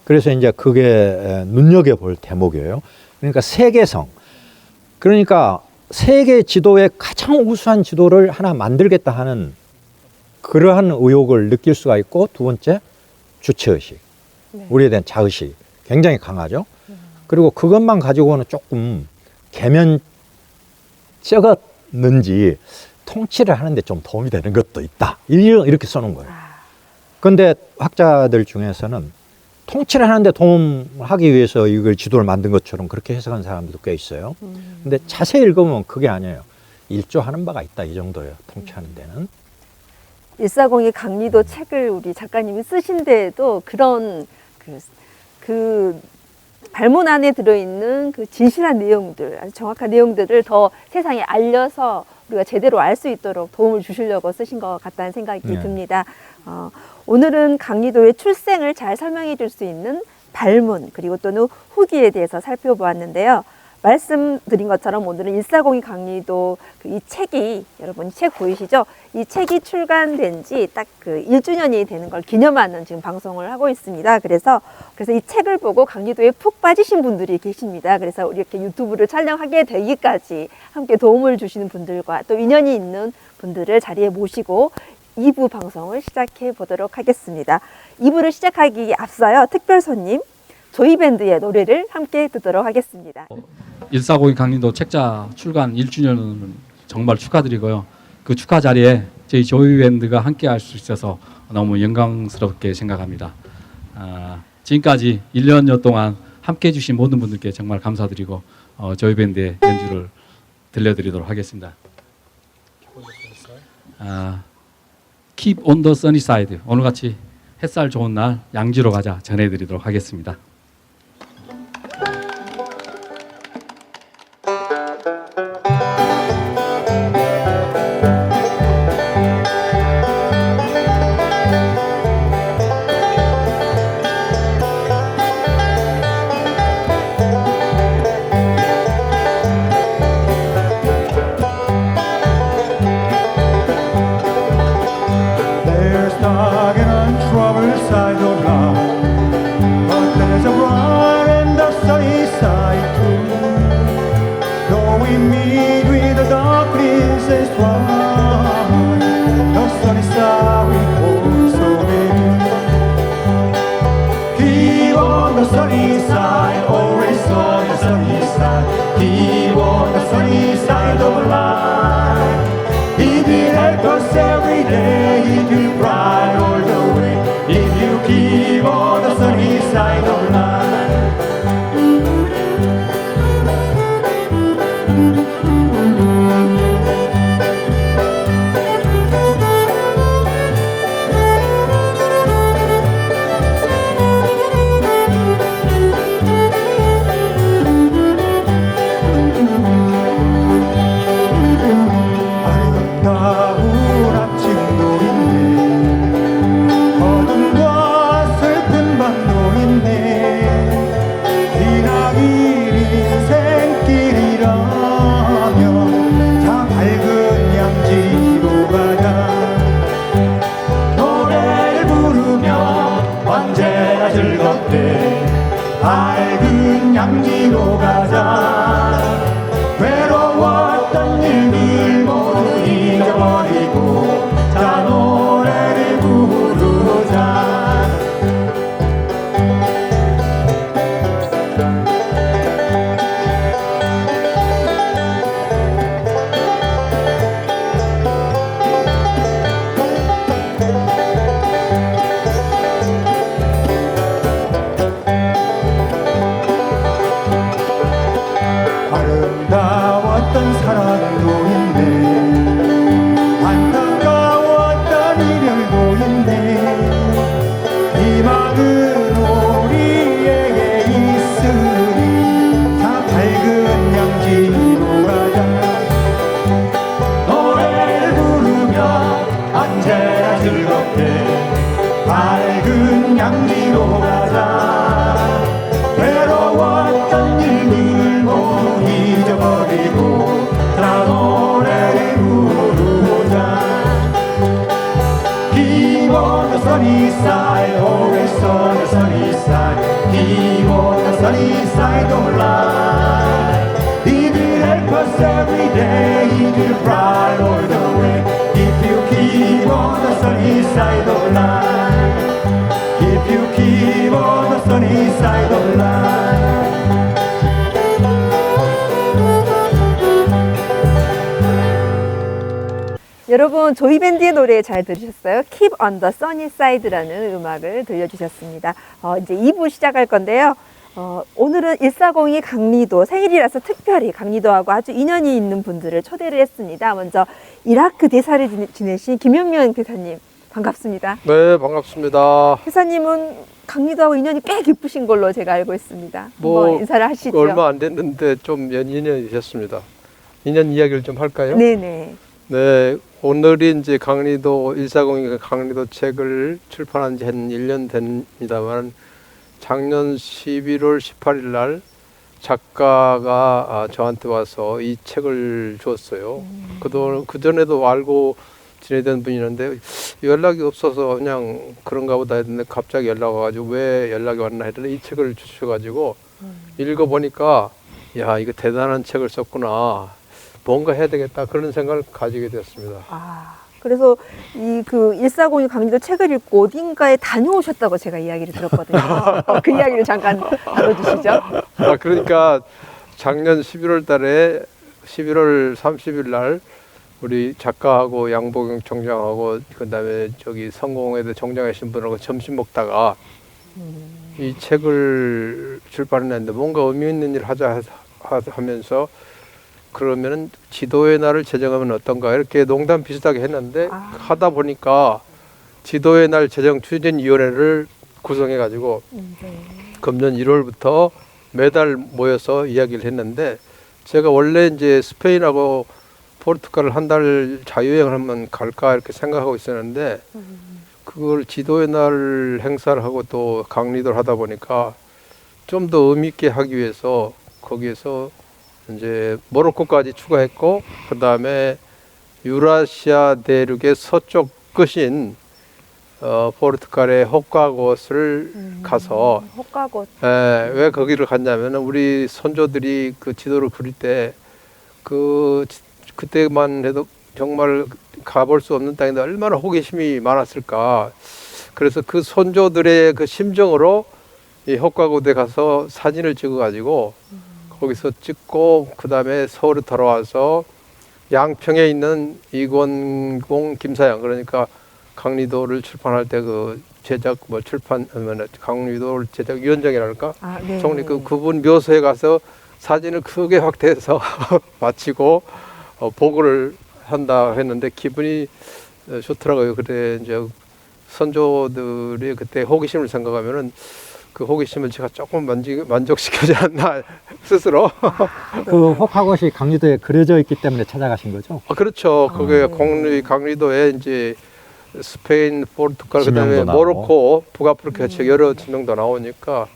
그래서 이제 그게 눈여겨볼 대목이에요. 그러니까 세계성. 그러니까 세계 지도의 가장 우수한 지도를 하나 만들겠다 하는 그러한 의욕을 느낄 수가 있고, 두 번째, 주체의식. 우리에 대한 자의식이 굉장히 강하죠. 그리고 그것만 가지고는 조금 계면 쩍었는지 통치를 하는데 좀 도움이 되는 것도 있다. 이렇게 써놓은 거예요. 그런데 학자들 중에서는 통치를 하는데 도움하기 위해서 이걸 지도를 만든 것처럼 그렇게 해석한 사람들도 꽤 있어요. 근데 자세히 읽으면 그게 아니에요. 일조하는 바가 있다, 이 정도예요. 통치하는 데는.
140이 강리도 책을 우리 작가님이 쓰신 데에도 그런 그 발문 안에 들어있는 그 진실한 내용들, 아주 정확한 내용들을 더 세상에 알려서 우리가 제대로 알 수 있도록 도움을 주시려고 쓰신 것 같다는 생각이
네.
듭니다. 오늘은 강리도의 출생을 잘 설명해 줄 수 있는 발문, 그리고 또는 후기에 대해서 살펴보았는데요. 말씀드린 것처럼 오늘은 140이 강리도 이 책이, 여러분 책 보이시죠? 이 책이 출간된 지 딱 그 1주년이 되는 걸 기념하는 지금 방송을 하고 있습니다. 그래서 이 책을 보고 강리도에 푹 빠지신 분들이 계십니다. 그래서 우리 이렇게 유튜브를 촬영하게 되기까지 함께 도움을 주시는 분들과 또 인연이 있는 분들을 자리에 모시고 2부 방송을 시작해 보도록 하겠습니다. 2부를 시작하기에 앞서요, 특별 손님 조이밴드의 노래를 함께 듣도록 하겠습니다.
140이 강리도 책자 출간 1주년은 정말 축하드리고요. 그 축하 자리에 저희 조이밴드가 함께 할 수 있어서 너무 영광스럽게 생각합니다. 지금까지 1년여 동안 함께 해주신 모든 분들께 정말 감사드리고 조이밴드의 연주를 들려드리도록 하겠습니다. Keep on the sunny side. 오늘같이 햇살 좋은 날 양지로 가자 전해드리도록 하겠습니다.
There's dark and untroubled side of life, but there's a bright and a sunny side too. Though we meet with the darkness and strife, the sunny side we hold so near. Keep on the sunny side, always on the sunny side. Keep on the sunny side of life. He will help us every day, He will bright all the way. If you keep on the sunny side of life. 아름다운 아침도 있네, 어둠과 슬픈 밤도 있네. 지나길 인생길이라면 자 밝은 양지로 가자. 노래를 부르며 언제나 즐겁게 밝은 양지로 가자. 외로웠던 일들 모두 잊어버리고 자 노래를 부르자. 아름다웠던 사랑도 있네, 안타까웠던 이별도 있네. 희망은 우리에게 있으니 다 밝은 양지로 가자. 노래를 부르며 언제나 즐겁게 밝은 양지로 가자. 외로웠던 일들 모두 잊어버리고 자 노래를 부르자. Keep on the sunny side, always on the sunny side. Keep on the sunny side of life. He will help us every day, He will bright all the way. If you keep on the sunny side of life, if you keep on the sunny side of life.
여러분 조이밴드의 노래 잘 들으셨어요? Keep on the Sunny Side라는 음악을 들려주셨습니다. 이제 2부 시작할 건데요. 오늘은 1402 강리도 생일이라서 특별히 강리도하고 아주 인연이 있는 분들을 초대를 했습니다. 먼저 이라크 대사를 지내신 김현면 대사님 반갑습니다.
네, 반갑습니다.
대사님은 강리도하고 인연이 꽤 깊으신 걸로 제가 알고 있습니다.
뭐,
한번 인사를 하시죠.
얼마 안 됐는데 좀 인연이 되셨습니다. 인연 이야기를 좀 할까요?
네네.
네, 오늘이 이제 강리도 1402 강리도 책을 출판한 지 한 1년 됩니다만 작년 11월 18일 날 작가가 저한테 와서 이 책을 줬어요. 그 전에도 알고 지내던 분이 있는데 연락이 없어서 그냥 그런가 보다 했는데 갑자기 연락 와가지고 왜 연락이 왔나 했더니 이 책을 주셔가지고 읽어보니까 야, 이거 대단한 책을 썼구나. 뭔가 해야 되겠다. 그런 생각을 가지게 됐습니다.
그래서 이 1402 강리도 책을 읽고 어딘가에 다녀오셨다고 제가 이야기를 들었거든요. 그 이야기를 잠깐 나눠주시죠.
그러니까 작년 11월 달에 11월 30일 날 우리 작가하고 양보경 총장하고 그다음에 저기 성공회대 총장하신 분하고 점심 먹다가 이 책을 출판했는데 뭔가 의미 있는 일 하자 하면서 그러면은 지도의 날을 제정하면 어떤가 이렇게 농담 비슷하게 했는데 하다 보니까 지도의 날 제정 추진위원회를 구성해 가지고 금년 1월부터 매달 모여서 이야기를 했는데 제가 원래 이제 스페인하고 포르투갈을 한 달 자유여행을 한번 갈까 이렇게 생각하고 있었는데 그걸 지도의 날 행사를 하고 또 강리도를 하다 보니까 좀 더 의미 있게 하기 위해서 거기에서 이제 모로코까지 추가했고 그 다음에 유라시아 대륙의 서쪽 끝인 포르투갈의 호카곳을 가서
호카곳.
왜 거기를 갔냐면은 우리 선조들이 그 지도를 그릴 때 그때만 해도 정말 가볼 수 없는 땅인데 얼마나 호기심이 많았을까. 그래서 그 선조들의 그 심정으로 이 호카곳에 가서 사진을 찍어가지고 거기서 찍고 그 다음에 서울에 돌아와서 양평에 있는 이권공 김사양 그러니까 강리도를 출판할 때 그 제작 강리도를 제작 위원장이랄까 총리 그분 묘소에 가서 사진을 크게 확대해서 마치고 보고를 한다 했는데 기분이 좋더라고요. 그때 이제 선조들이 그때 호기심을 생각하면은 그 호기심을 제가 조금 만족시켜지 않나 스스로.
그 호카곳이 강리도에 그려져 있기 때문에 찾아가신 거죠?
그렇죠. 그게 강리도에 이제 스페인, 포르투갈, 그다음에
지명도
모로코, 북아프리카 여러 지명도 나오니까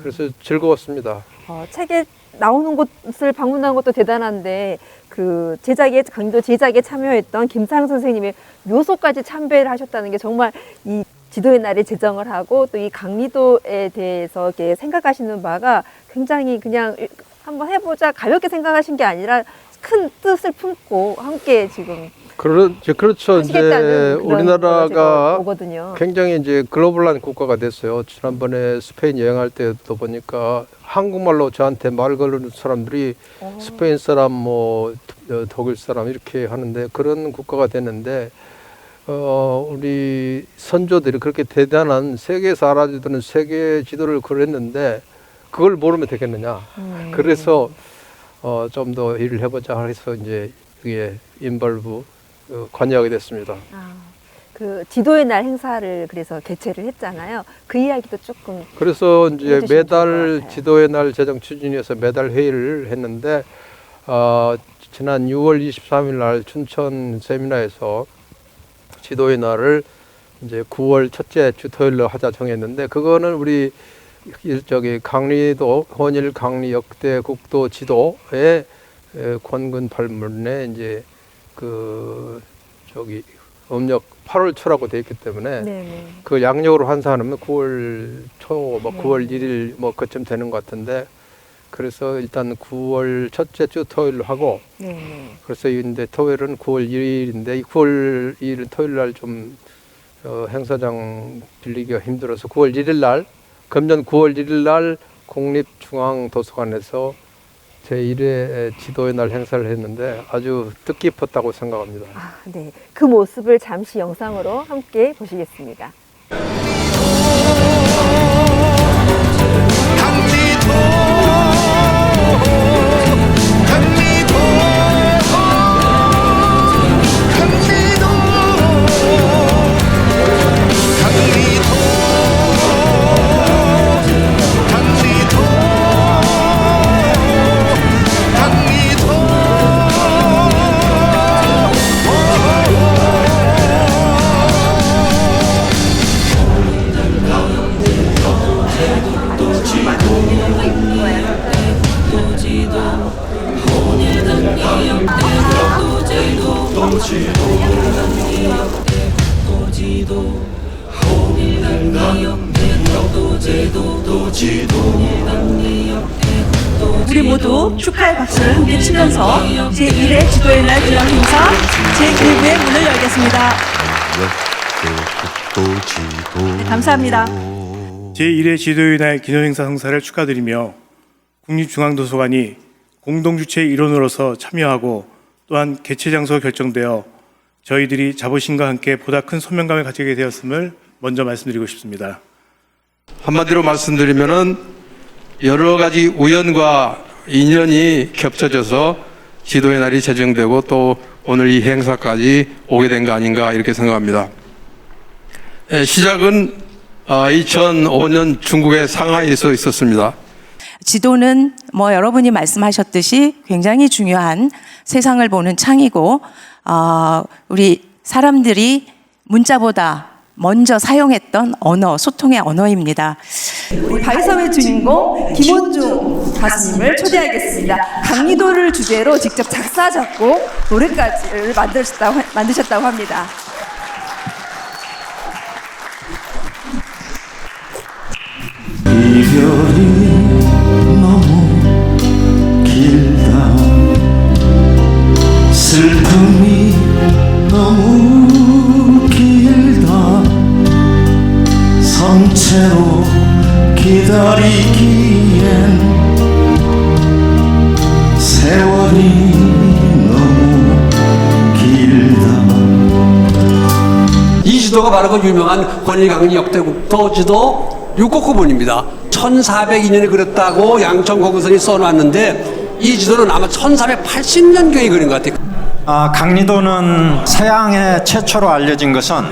그래서 즐거웠습니다.
책에 나오는 곳을 방문한 것도 대단한데 그 강리도 제작에 참여했던 김상 선생님의 묘소까지 참배를 하셨다는 게 정말 이 지도의 날에 제정을 하고 또 이 강리도에 대해서 이렇게 생각하시는 바가 굉장히 그냥 한번 해보자 가볍게 생각하신 게 아니라 큰 뜻을 품고 함께 지금
그렇죠. 이제 우리나라가
보거든요.
굉장히 이제 글로벌한 국가가 됐어요. 지난번에 스페인 여행할 때도 보니까 한국말로 저한테 말 거는 사람들이 스페인 사람, 뭐 독일 사람 이렇게 하는데 그런 국가가 됐는데 우리 선조들이 그렇게 대단한 세계에서 알아주던 세계 지도를 그렸는데 그걸 모르면 되겠느냐. 그래서 좀 더 일을 해보자 해서 이제 그게 인벌브 관여하게 됐습니다.
그 지도의 날 행사를 그래서 개최를 했잖아요. 그 이야기도 조금.
그래서 이제
해주시면
매달
좋을 것 같아요.
지도의 날 제정 추진위에서 매달 회의를 했는데 지난 6월 23일 날 춘천 세미나에서 지도의 날을 이제 9월 첫째 주 토요일로 하자 정했는데 그거는 우리 강리도 헌일 강리 역대 국도 지도의 권근 발문에 이제 음력 8월 초라고 되어 있기 때문에
네네.
그 양력으로 환산하면 9월 초, 9월 1일 그쯤 되는 것 같은데 그래서 일단 9월 첫째 주 토요일로 하고
네네.
그래서 이제 토요일은 9월 1일인데 9월 2일 토요일 날 좀 행사장 빌리기가 힘들어서 9월 1일 날 금년 9월 1일 날 국립중앙도서관에서 제1회 지도의 날 행사를 했는데 아주 뜻깊었다고 생각합니다.
아, 네. 그 모습을 잠시 영상으로 함께 보시겠습니다.
우리 모두 축하의 박수를 함께 치면서 제1회 지도의 날 기념 행사 제1부의 문을 열겠습니다. 네, 감사합니다.
제1회 지도의 날 기념행사 성사를 축하드리며 국립중앙도서관이 공동주최 일원으로서 참여하고 또한 개최 장소가 결정되어 저희들이 자부심과 함께 보다 큰 소명감을 가지게 되었음을 먼저 말씀드리고 싶습니다.
한마디로 말씀드리면은 여러 가지 우연과 인연이 겹쳐져서 지도의 날이 제정되고 또 오늘 이 행사까지 오게 된 거 아닌가 이렇게 생각합니다. 시작은 2005년 중국의 상하이에서 있었습니다.
지도는 여러분이 말씀하셨듯이 굉장히 중요한 세상을 보는 창이고 우리 사람들이 문자보다 먼저 사용했던 언어, 소통의 언어입니다. 우리 바위섬의 주인공 김원중 가수님을 초대하겠습니다. 강리도를 주제로 직접 작사, 작곡, 노래까지 만드셨다고 합니다.
이별이 너무 길다 슬픔이 너무 길다 성체로 기다리기엔 세월이 너무 길다.
이 지도가 바로 그 유명한 권일강리 역대국도 지도 6국구본입니다. 1402년에 그렸다고 양천 공선이 써놨는데 이 지도는 아마 1480년경에 그린 것 같아요.
강리도는 서양에 최초로 알려진 것은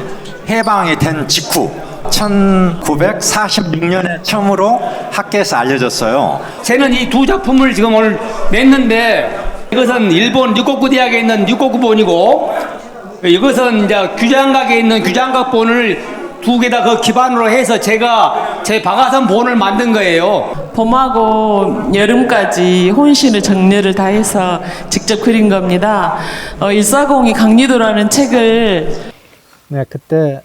해방이 된 직후 1946년에 처음으로 학계에서 알려졌어요.
저는 이 두 작품을 지금 오늘 냈는데 이것은 일본 육곡구 대학에 있는 육곡구본이고 이것은 이제 규장각에 있는 규장각본을 두 개 다 그 기반으로 해서 제가 제 박아선 본을 만든 거예요.
봄하고 여름까지 혼신의 정열을 다해서 직접 그린 겁니다. 140이 강리도라는 책을
네, 그때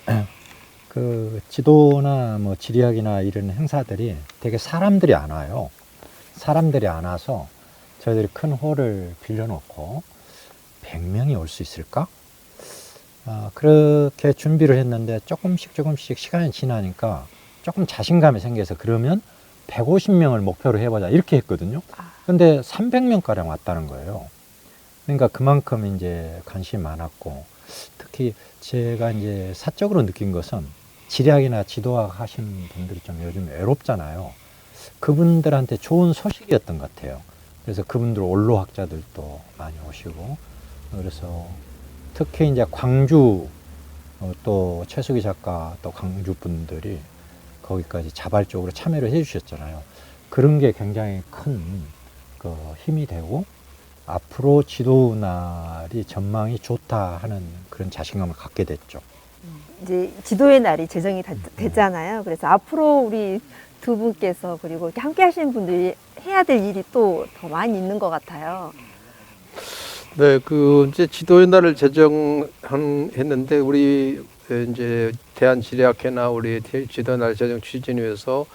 그 지도나 뭐 지리학이나 이런 행사들이 되게 사람들이 안 와요. 사람들이 안 와서 저희들이 큰 홀을 빌려놓고 100명이 올 수 있을까? 그렇게 준비를 했는데 조금씩 시간이 지나니까 조금 자신감이 생겨서 그러면 150명을 목표로 해보자 이렇게 했거든요. 근데 300명가량 왔다는 거예요. 그러니까 그만큼 이제 관심이 많았고 특히 제가 이제 사적으로 느낀 것은 지리학이나 지도학 하시는 분들이 좀 요즘 외롭잖아요. 그분들한테 좋은 소식이었던 것 같아요. 그래서 그분들 원로학자들도 많이 오시고 그래서 특히 이제 광주 또 최수기 작가 또 광주 분들이 거기까지 자발적으로 참여를 해주셨잖아요. 그런 게 굉장히 큰 그 힘이 되고 앞으로 지도날이 전망이 좋다 하는 그런 자신감을 갖게 됐죠.
이제 지도의 날이 제정이 됐잖아요. 그래서 앞으로 우리 두 분께서 그리고 이렇게 함께 하시는 분들이 해야 될 일이 또 더 많이 있는 것 같아요.
네, 이제 지도의 날을 제정했는데 우리 이제 대한지리학회나 우리 지도의 날 제정 추진위에서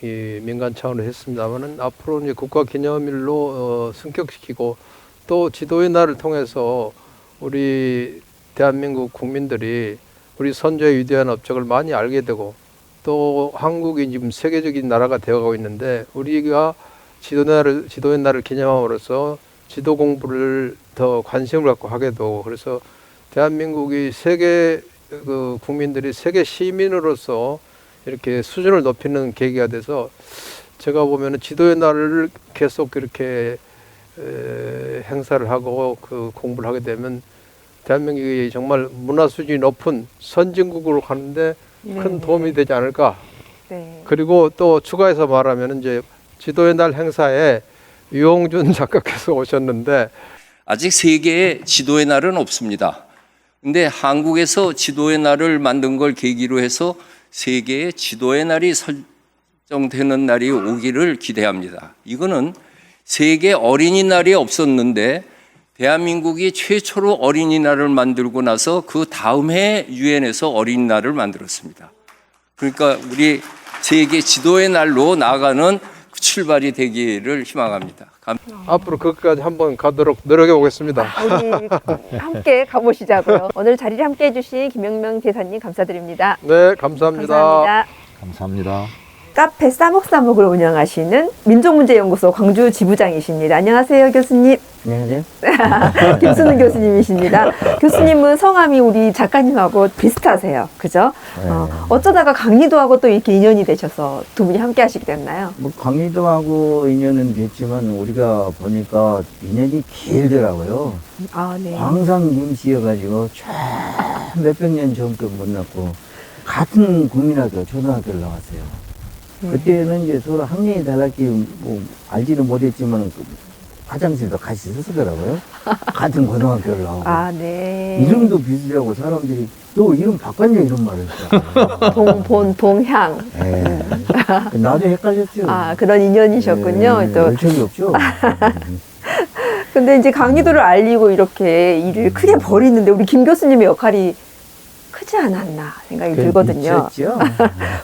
이 민간 차원으로 했습니다만은 앞으로 이제 국가 기념일로 승격시키고 또 지도의 날을 통해서 우리 대한민국 국민들이 우리 선조의 위대한 업적을 많이 알게 되고 또 한국이 지금 세계적인 나라가 되어가고 있는데 우리가 지도의 날을 기념함으로써 지도 공부를 더 관심을 갖고 하게 되고, 그래서 대한민국이 세계 국민들이 세계 시민으로서 이렇게 수준을 높이는 계기가 돼서 제가 보면은 지도의 날을 계속 이렇게 행사를 하고 그 공부를 하게 되면 대한민국이 정말 문화 수준이 높은 선진국으로 가는데 큰 도움이 되지 않을까.
네.
그리고 또 추가해서 말하면 이제 지도의 날 행사에 유홍준 작가께서 오셨는데
아직 세계에 지도의 날은 없습니다. 근데 한국에서 지도의 날을 만든 걸 계기로 해서 세계에 지도의 날이 설정되는 날이 오기를 기대합니다. 이거는 세계 어린이날이 없었는데 대한민국이 최초로 어린이날을 만들고 나서 그 다음 해 유엔에서 어린이날을 만들었습니다. 그러니까 우리 세계 지도의 날로 나아가는 출발이 되기를 희망합니다.
앞으로 그것까지 한번 가도록 노력해 보겠습니다.
우리 함께 가보시자고요. 오늘 자리를 함께 해주신 김영명 대사님 감사드립니다.
네, 감사합니다.
감사합니다.
감사합니다.
카페 싸먹싸먹을 운영하시는 민족문제연구소 광주 지부장이십니다. 안녕하세요, 교수님.
안녕하세요.
김순우 교수님이십니다. 교수님은 성함이 우리 작가님하고 비슷하세요. 그죠?
네.
어쩌다가 강리도하고 또 이렇게 인연이 되셔서 두 분이 함께 하시게 됐나요?
뭐 강리도하고 인연은 됐지만 우리가 보니까 인연이 길더라고요.
아, 네.
광산 김씨여가지고 몇백 년 전부터 만났고 같은 국민학교 초등학교를 나왔어요. 그때는 이제 서로 학년이 달랐기 뭐 알지는 못했지만 화장실도 같이 쓰더라고요. 같은 고등학교를 나오고.
아, 네.
이름도 비슷하고 사람들이 또 이름 바꿨냐 이런 말을 했어요.
동향.
네. 나도 헷갈렸죠.
아, 그런 인연이셨군요.
네,
또.
열정이 없죠.
근데 이제 강리도를 알리고 이렇게 일을 크게 벌이는데 우리 김 교수님의 역할이 크지 않았나 생각이 들거든요.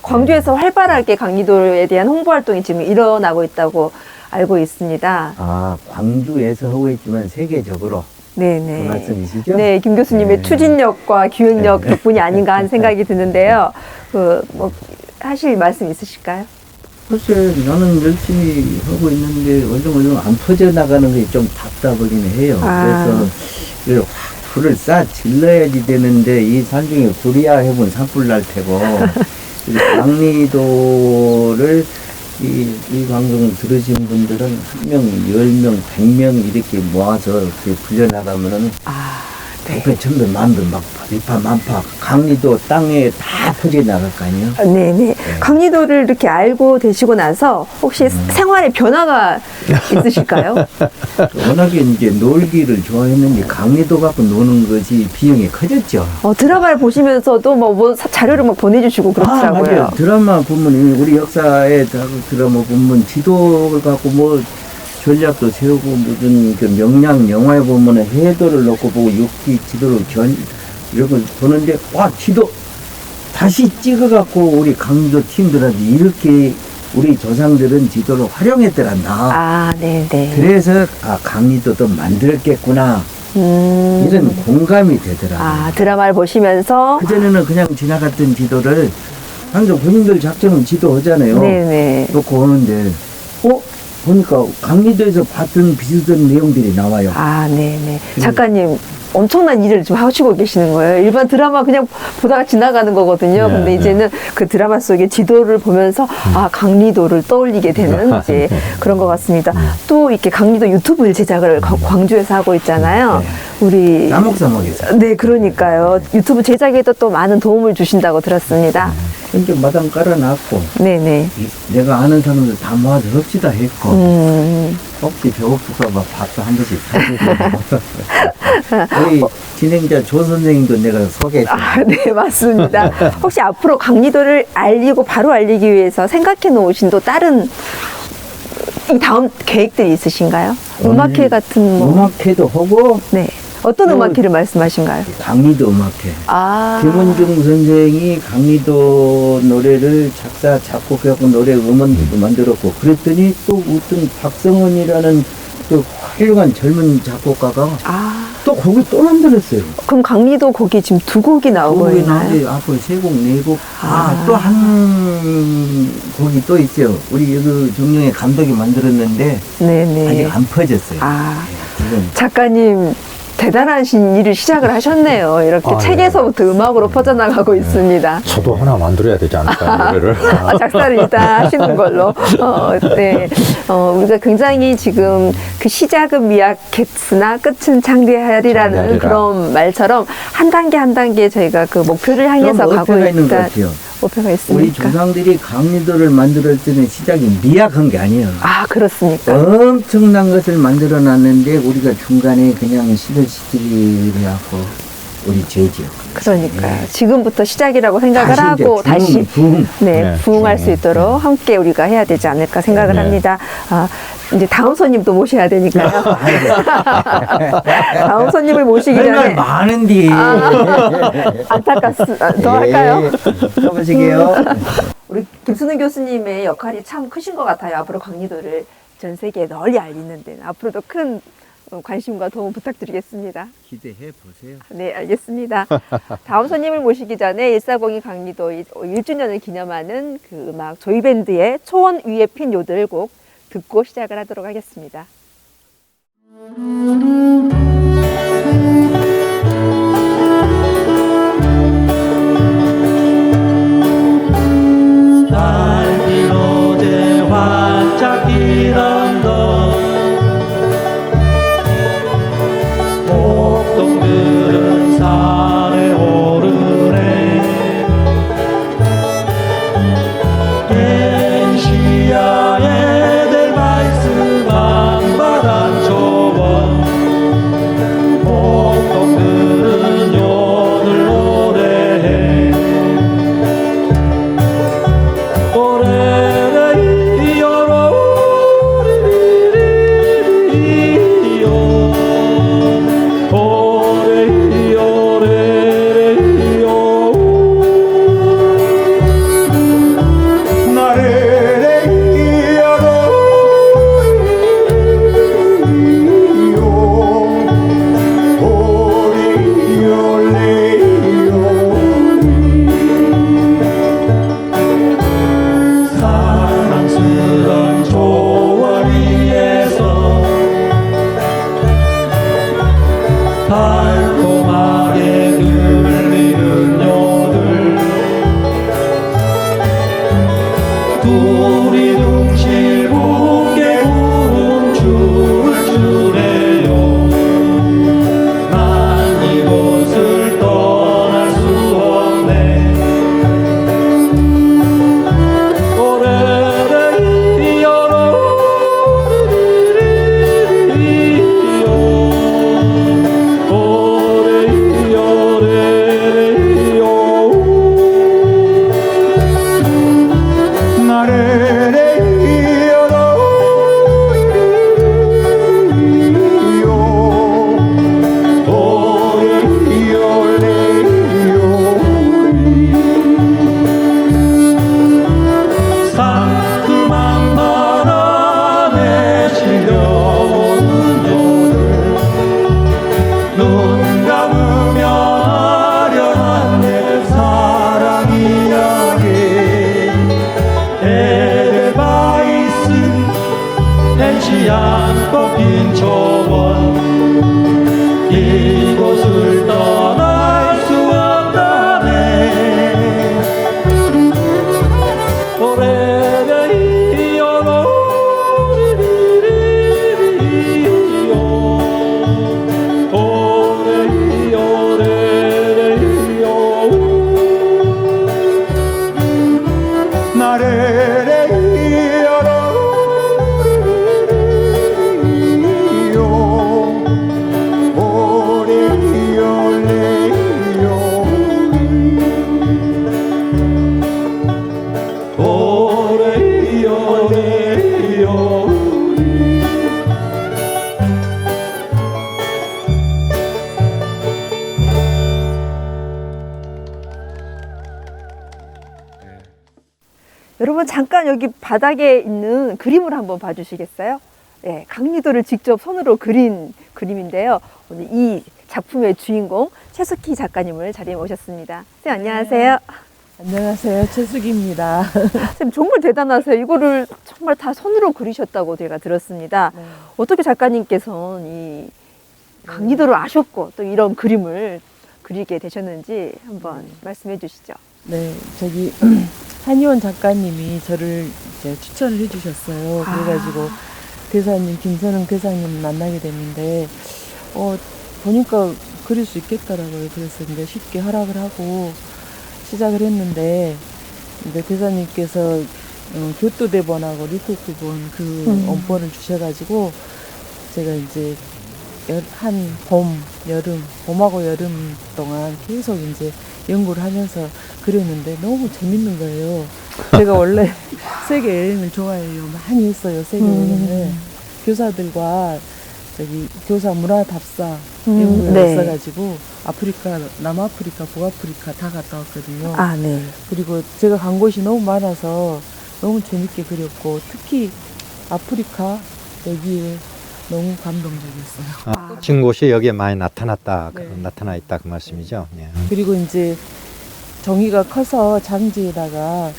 광주에서 활발하게 강리도에 대한 홍보 활동이 지금 일어나고 있다고 알고 있습니다.
아, 광주에서 하고 있지만 세계적으로.
네네.
그 말씀이시죠?
네, 김 교수님의 추진력과 기획력 덕분이 아닌가 하는 생각이 드는데요. 하실 말씀 있으실까요?
글쎄, 나는 열심히 하고 있는데 얼렁얼렁 안 퍼져나가는 게 좀 답답하긴 해요. 그래서 확 불을 싹 질러야지 되는데 이 산중에 불이야 해본 산불 날 테고 강리도를 이 방송 들으신 분들은 1명, 10명, 100명 이렇게 모아서 이렇게 불려나가면은 백배, 천배, 만배 막 비파 만파 강리도 땅에 다 퍼져나갈 거 아니에요?
네네. 네. 강리도를 이렇게 알고 되시고 나서 혹시 생활에 변화가 있으실까요?
워낙에 이제 놀기를 좋아했는데 강리도 갖고 노는 것이 비용이 커졌죠.
드라마를 보시면서도 뭐 자료를 막 보내주시고 그렇더라고요.
맞아요. 드라마 보면 우리 역사에 드라마 보면 지도를 갖고 뭐 전략도 세우고 무슨 그 명량 영화에 보면은 해도를 놓고 보고 육지 지도를 이런 걸 보는데 와 지도 다시 찍어갖고 우리 강도 팀들한테 이렇게 우리 조상들은 지도를 활용했더란다.
아, 네네.
그래서 강리도도 만들었겠구나. 이런 공감이 되더라고요.
아, 드라마를 보시면서
그전에는 그냥 지나갔던 지도를 항상 본인들 작전은 지도 하잖아요.
네네.
놓고 오는데 보니까 강리도에서 봤던 비슷한 내용들이 나와요.
아, 네네. 작가님, 엄청난 일을 좀 하시고 계시는 거예요. 일반 드라마 그냥 보다가 지나가는 거거든요.
네,
근데 이제는 그 드라마 속의 지도를 보면서 강리도를 떠올리게 되는 이제 그런 것 같습니다. 또 이렇게 강리도 유튜브 제작을 광주에서 하고 있잖아요. 우리
싸먹싸먹에서.
네, 그러니까요. 유튜브 제작에도 또 많은 도움을 주신다고 들었습니다.
이제 마당 깔아놨고,
네네.
내가 아는 사람들 다 모아서 합시다 했고, 혹시 배고플까 봐 밥도 한 번씩 사주고. 우리 진행자 조 선생님도 내가 소개했죠.
아, 네, 맞습니다. 혹시 앞으로 강리도를 알리고 바로 알리기 위해서 생각해 놓으신 또 다른 이 다음 계획들이 있으신가요? 음악회 같은 뭐.
음악회도 하고,
네. 어떤 음악회를 말씀하신가요?
강리도 음악회.
아.
김원중 선생이 강리도 노래를 작사, 작곡해갖고 노래 음원도 만들었고, 그랬더니 또 어떤 박성원이라는 그 훌륭한 젊은 작곡가가 또 곡을 또 만들었어요.
그럼 강리도 곡이 지금 2곡이 나오고
곡이
있나요?
나오는데 앞으로 3곡, 4곡. 또 한 곡이 또 있어요. 우리 여기 정영의 감독이 만들었는데
네네.
아직 안 퍼졌어요. 지금.
작가님 대단하신 일을 시작을 하셨네요. 이렇게 책에서부터 음악으로 퍼져나가고 있습니다.
저도 하나 만들어야 되지 않을까, 노래를.
작사를 일단 하시는 걸로. 네. 우리가 굉장히 지금 그 시작은 미약했으나 끝은 장대하리라는
장대하리라.
그런 말처럼 한 단계 한 단계 저희가 그 목표를 향해서
그럼
가고
목표가 있는 것
있다.
같아요.
목표가
우리
있습니까?
조상들이 강리도를 만들 때는 시작이 미약한 게 아니에요.
그렇습니까?
엄청난 것을 만들어 놨는데 우리가 중간에 그냥 시들시들 해갖고 우리 죄지요.
그러니까요. 지금부터 시작이라고 생각을
다시 이제
하고 다시
부흥.
네, 부흥할 수 있도록 함께 우리가 해야 되지 않을까 생각을 합니다. 이제 다음 손님도 모셔야 되니까요. 다음 손님을 모시기 전에
많은데.
안타깝습니다. 더 할까요?
가보시게요.
우리 김수능 교수님의 역할이 참 크신 것 같아요. 앞으로 강리도를 전 세계에 널리 알리는 데는 앞으로도 큰 관심과 도움 부탁드리겠습니다.
기대해 보세요.
네, 알겠습니다. 다음 손님을 모시기 전에 140이 강리도 1주년을 기념하는 그 음악 조이밴드의 초원 위에 핀 요들곡 듣고 시작을 하도록 하겠습니다.
달빛로제 활짝 피던 너 목동들은 산에 오르네 겐시야 애들 말씀 안 받아 줘봐 목동들은 요들 노래해 사랑스런 조화 위에서 달콤하게 들리는 요들 둘이 둥실 붓게 구름 줄 줄에요 난 이곳을 떠날 수 없네 상큼한 바람에 실려오는 요들 눈 감으면 아련한 내 사랑 이야기 에델바이스 펜시안 꽃핀 초원 이곳을 떠날 수 없다네
여러분 잠깐 여기 바닥에 있는 그림을 한번 봐주시겠어요? 예, 강리도를 직접 손으로 그린 그림인데요. 오늘 이 작품의 주인공 최숙희 작가님을 자리에 모셨습니다. 선생님 안녕하세요.
안녕하세요. 최숙입니다.
선생님 정말 대단하세요. 이거를 정말 다 손으로 그리셨다고 제가 들었습니다.
네.
어떻게 작가님께서는 이 강리도를 아셨고 또 이런 그림을 그리게 되셨는지 한번 말씀해 주시죠.
네, 저기 한의원 작가님이 저를 이제 추천을 해주셨어요. 그래가지고 대사님 김선웅 대사님 만나게 됐는데 보니까 그릴 수 있겠더라고요. 그래서 이제 쉽게 허락을 하고 시작을 했는데 이제 대사님께서 교토대본하고 리코크본 그 원본을 주셔가지고 제가 이제 한 봄하고 여름 동안 계속 이제 연구를 하면서 그렸는데 너무 재밌는 거예요. 제가 원래 세계 여행을 좋아해요. 많이 했어요. 세계 여행을. 교사들과 저기 교사 문화 답사 연구를
네.
했어가지고 아프리카, 남아프리카, 북아프리카 다 갔다 왔거든요.
아, 네.
그리고 제가 간 곳이 너무 많아서 너무 재밌게 그렸고 특히 아프리카 여기에 너무 감동적이었어요.
진 곳이 여기에 많이 나타나 있다 그 말씀이죠. 예.
그리고 이제 종이가 커서 장지에다가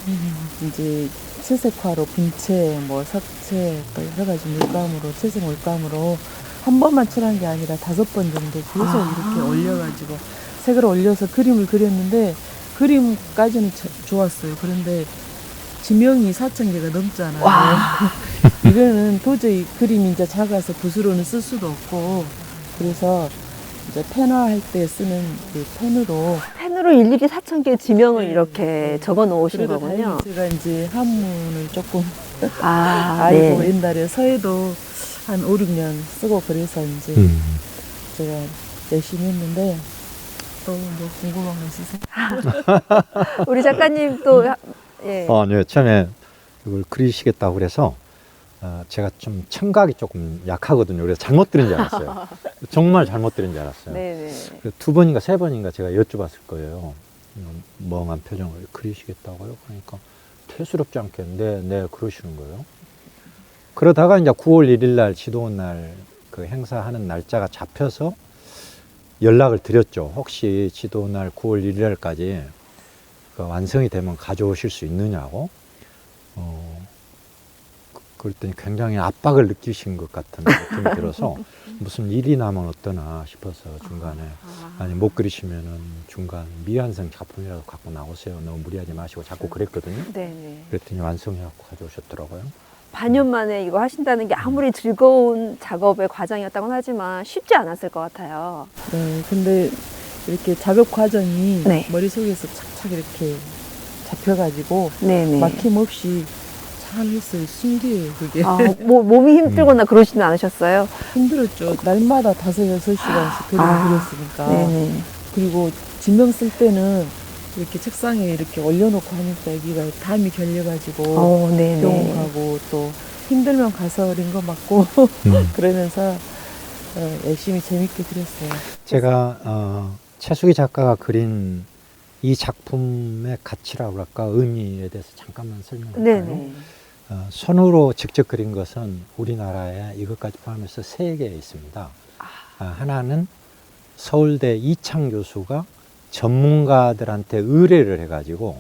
이제 채색화로 분체, 뭐 석체, 또 여러 가지 물감으로 채색 물감으로 한 번만 칠한 게 아니라 5번 정도 계속 이렇게 올려가지고 색을 올려서 그림을 그렸는데 그림까지는 좋았어요. 그런데 지명이 4,000개가 넘잖아요. 이거는 도저히 그림이 이제 작아서 붓으로는 쓸 수도 없고 그래서 이제 펜화할 때 쓰는 그 펜으로
일일이 4,000개의 지명을
네,
이렇게 적어 놓으신
그래도
거군요.
다행히 제가 이제 한문을 조금
네.
알고 옛날에 서예도 한 5, 6년 쓰고 그래서 이제 제가 열심히 했는데 또 뭐 궁금한 거 있으세요?
우리 작가님 또 예.
네, 처음에 이걸 그리시겠다고 그래서 제가 좀 청각이 조금 약하거든요. 그래서 잘못 들은 줄 알았어요. 정말 잘못 들은 줄 알았어요.
네네.
2번인가 3번인가 제가 여쭤봤을 거예요. 멍한 표정을 그리시겠다고요? 그러니까 태스럽지 않게 네 그러시는 거예요. 그러다가 이제 9월 1일 날 지도원 날 그 행사하는 날짜가 잡혀서 연락을 드렸죠. 혹시 지도원 날 9월 1일 날까지 그 완성이 되면 가져오실 수 있느냐고. 그랬더니 굉장히 압박을 느끼신 것 같은 느낌이 들어서 무슨 일이 나면 어떠나 싶어서 중간에 아니 못 그리시면은 중간 미완성 작품이라도 갖고 나오세요. 너무 무리하지 마시고 자꾸 그랬거든요.
네네.
그랬더니 완성해갖고 가져오셨더라고요.
반년 만에 이거 하신다는 게 아무리 즐거운 작업의 과정이었다고는 하지만 쉽지 않았을 것 같아요.
네, 근데 이렇게 작업 과정이
네.
머릿속에서 착착 이렇게 잡혀가지고
네네.
막힘없이 잘 했어요. 신기해요, 그게.
몸이 힘들거나 그러지는 않으셨어요?
힘들었죠. 날마다 5, 6시간씩 그림을 그렸으니까.
네네.
그리고 지명 쓸 때는 이렇게 책상에 이렇게 올려놓고 하니까 여기가 담이 결려가지고
네네.
병원하고 또 힘들면 가서 링거 맞고 그러면서 열심히 재밌게 그렸어요.
제가 최숙희 작가가 그린 이 작품의 가치라고 할까 의미에 대해서 잠깐만 설명할까요?
네네.
손으로 직접 그린 것은 우리나라에 이것까지 포함해서 3개 있습니다. 하나는 서울대 이창 교수가 전문가들한테 의뢰를 해가지고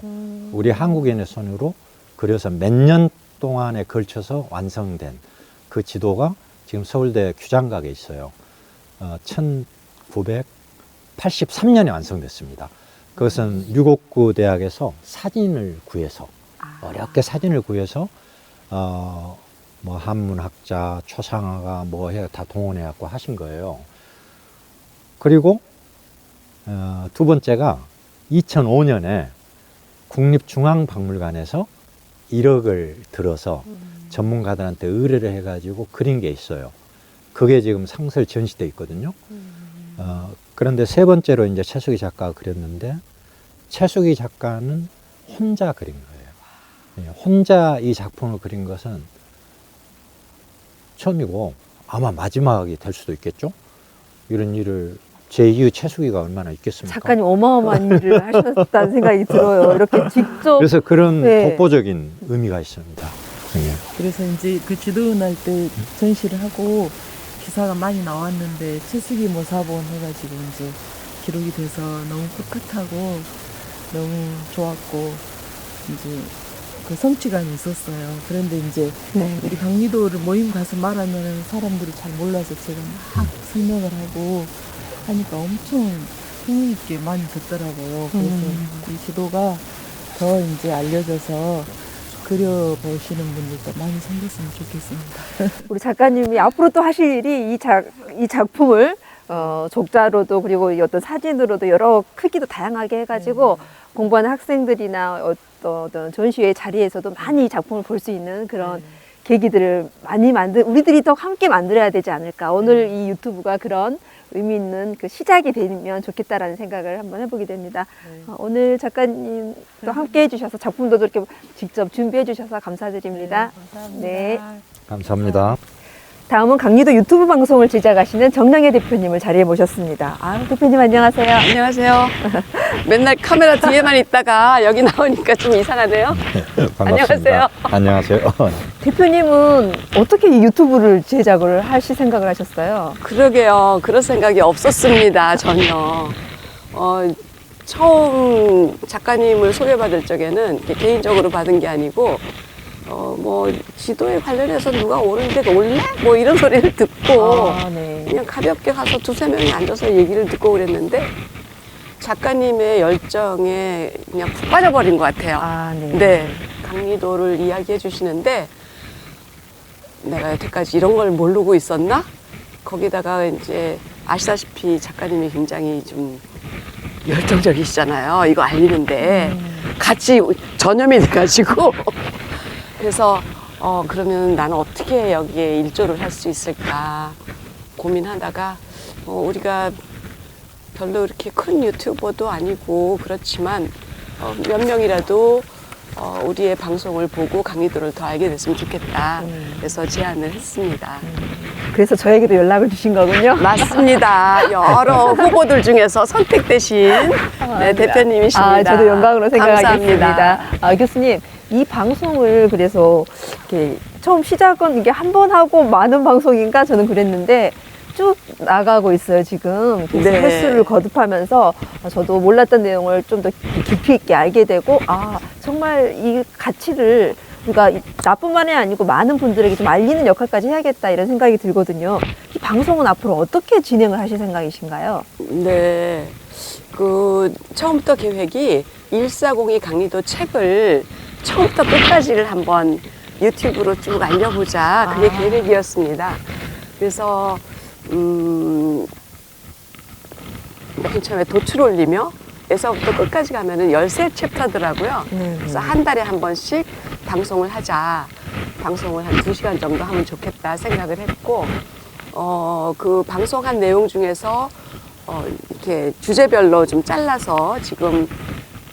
우리 한국인의 손으로 그려서 몇 년 동안에 걸쳐서 완성된 그 지도가 지금 서울대 규장각에 있어요. 1983년에 완성됐습니다. 그것은 류곡구 대학에서 사진을 구해서 어렵게 사진을 구해서 뭐 한문학자, 초상화가 뭐 해 다 동원해갖고 하신 거예요. 그리고 2번째가 2005년에 국립중앙박물관에서 1억을 들어서 전문가들한테 의뢰를 해가지고 그린 게 있어요. 그게 지금 상설 전시돼 있거든요. 그런데 3번째로 이제 최숙희 작가가 그렸는데 최숙희 작가는 혼자 그린 거예요. 혼자 이 작품을 그린 것은 처음이고 아마 마지막이 될 수도 있겠죠. 이런 일을 제 이후 최숙희가 얼마나 있겠습니까?
작가님 어마어마한 일을 하셨다는 생각이 들어요. 이렇게 직접.
그래서 그런 독보적인 의미가 있습니다. 예.
그래서 이제 그 지도연할 때 전시를 하고 기사가 많이 나왔는데 채식이 모사본 해가지고 이제 기록이 돼서 너무 뿌듯하고 너무 좋았고 이제 그 성취감이 있었어요. 그런데 이제 우리 강리도를 모임 가서 말하면 사람들이 잘 몰라서 제가 막 설명을 하고 하니까 엄청 흥미있게 많이 듣더라고요. 그래서 이 지도가 더 이제 알려져서 그려보시는 분들도 많이 생겼으면 좋겠습니다.
우리 작가님이 앞으로 또 하실 일이 이 작품을 족자로도 그리고 이 어떤 사진으로도 여러 크기도 다양하게 해가지고 공부하는 학생들이나 어떤 전시회 자리에서도 많이 이 작품을 볼 수 있는 그런 계기들을 많이 우리들이 더 함께 만들어야 되지 않을까. 오늘 이 유튜브가 그런 의미 있는 그 시작이 되면 좋겠다라는 생각을 한번 해보게 됩니다. 오늘 작가님도 함께 해주셔서 작품도 이렇게 직접 준비해 주셔서 감사드립니다.
감사합니다.
네.
감사합니다.
다음은 강리도 유튜브 방송을 제작하시는 정량혜 대표님을 자리에 모셨습니다. 대표님 안녕하세요.
안녕하세요. 맨날 카메라 뒤에만 있다가 여기 나오니까 좀 이상하네요.
반갑습니다. 안녕하세요.
대표님은 어떻게 이 유튜브를 제작을 하실 생각을 하셨어요?
그러게요. 그럴 생각이 없었습니다. 전혀. 처음 작가님을 소개받을 적에는 개인적으로 받은 게 아니고 뭐 지도에 관련해서 누가 오는데 올래? 뭐 이런 소리를 듣고 그냥 가볍게 가서 두세 명이 앉아서 얘기를 듣고 그랬는데 작가님의 열정에 그냥 푹 빠져버린 것 같아요. 네. 강리도를 이야기해 주시는데 내가 여태까지 이런 걸 모르고 있었나? 거기다가 이제 아시다시피 작가님이 굉장히 좀 열정적이시잖아요. 이거 알리는데 같이 전염이 돼가지고 그래서 그러면 나는 어떻게 여기에 일조를 할 수 있을까 고민하다가 우리가 별로 이렇게 큰 유튜버도 아니고 그렇지만 몇 명이라도 우리의 방송을 보고 강리도를 더 알게 됐으면 좋겠다. 그래서 제안을 했습니다.
그래서 저에게도 연락을 주신 거군요.
맞습니다. 여러 후보들 중에서 선택되신 대표님이십니다.
저도 영광으로 생각하겠습니다.
감사합니다.
교수님, 이 방송을 그래서 이렇게 처음 시작은 이게 한 번 하고 많은 방송인가 저는 그랬는데 쭉 나가고 있어요, 지금. 계속
네.
횟수를 거듭하면서 저도 몰랐던 내용을 좀 더 깊이 있게 알게 되고, 정말 이 가치를 우리가 나뿐만이 아니고 많은 분들에게 좀 알리는 역할까지 해야겠다 이런 생각이 들거든요. 이 방송은 앞으로 어떻게 진행을 하실 생각이신가요?
네. 처음부터 계획이 1402 강리도 책을 처음부터 끝까지를 한번 유튜브로 쭉 알려보자. 그게 계획이었습니다. 그래서 맨 처음에 도출 올리며 에서부터 끝까지 가면은 13챕터더라고요. 그래서 한 달에 한 번씩 방송을 하자. 방송을 한 2시간 정도 하면 좋겠다 생각을 했고, 그 방송한 내용 중에서 이렇게 주제별로 좀 잘라서 지금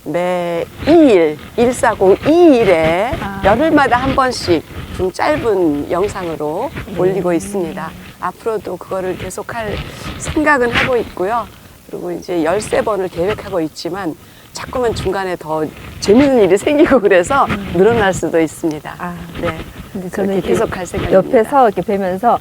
매 2일, 1402일에 열흘마다 한 번씩 좀 짧은 영상으로 올리고 있습니다. 앞으로도 그거를 계속할 생각은 하고 있고요. 그리고 이제 13번을 계획하고 있지만 자꾸만 중간에 더 재밌는 일이 생기고 그래서 늘어날 수도 있습니다.
네. 근데 저는
계속할 생각입니다.
옆에서 이렇게 뵈면서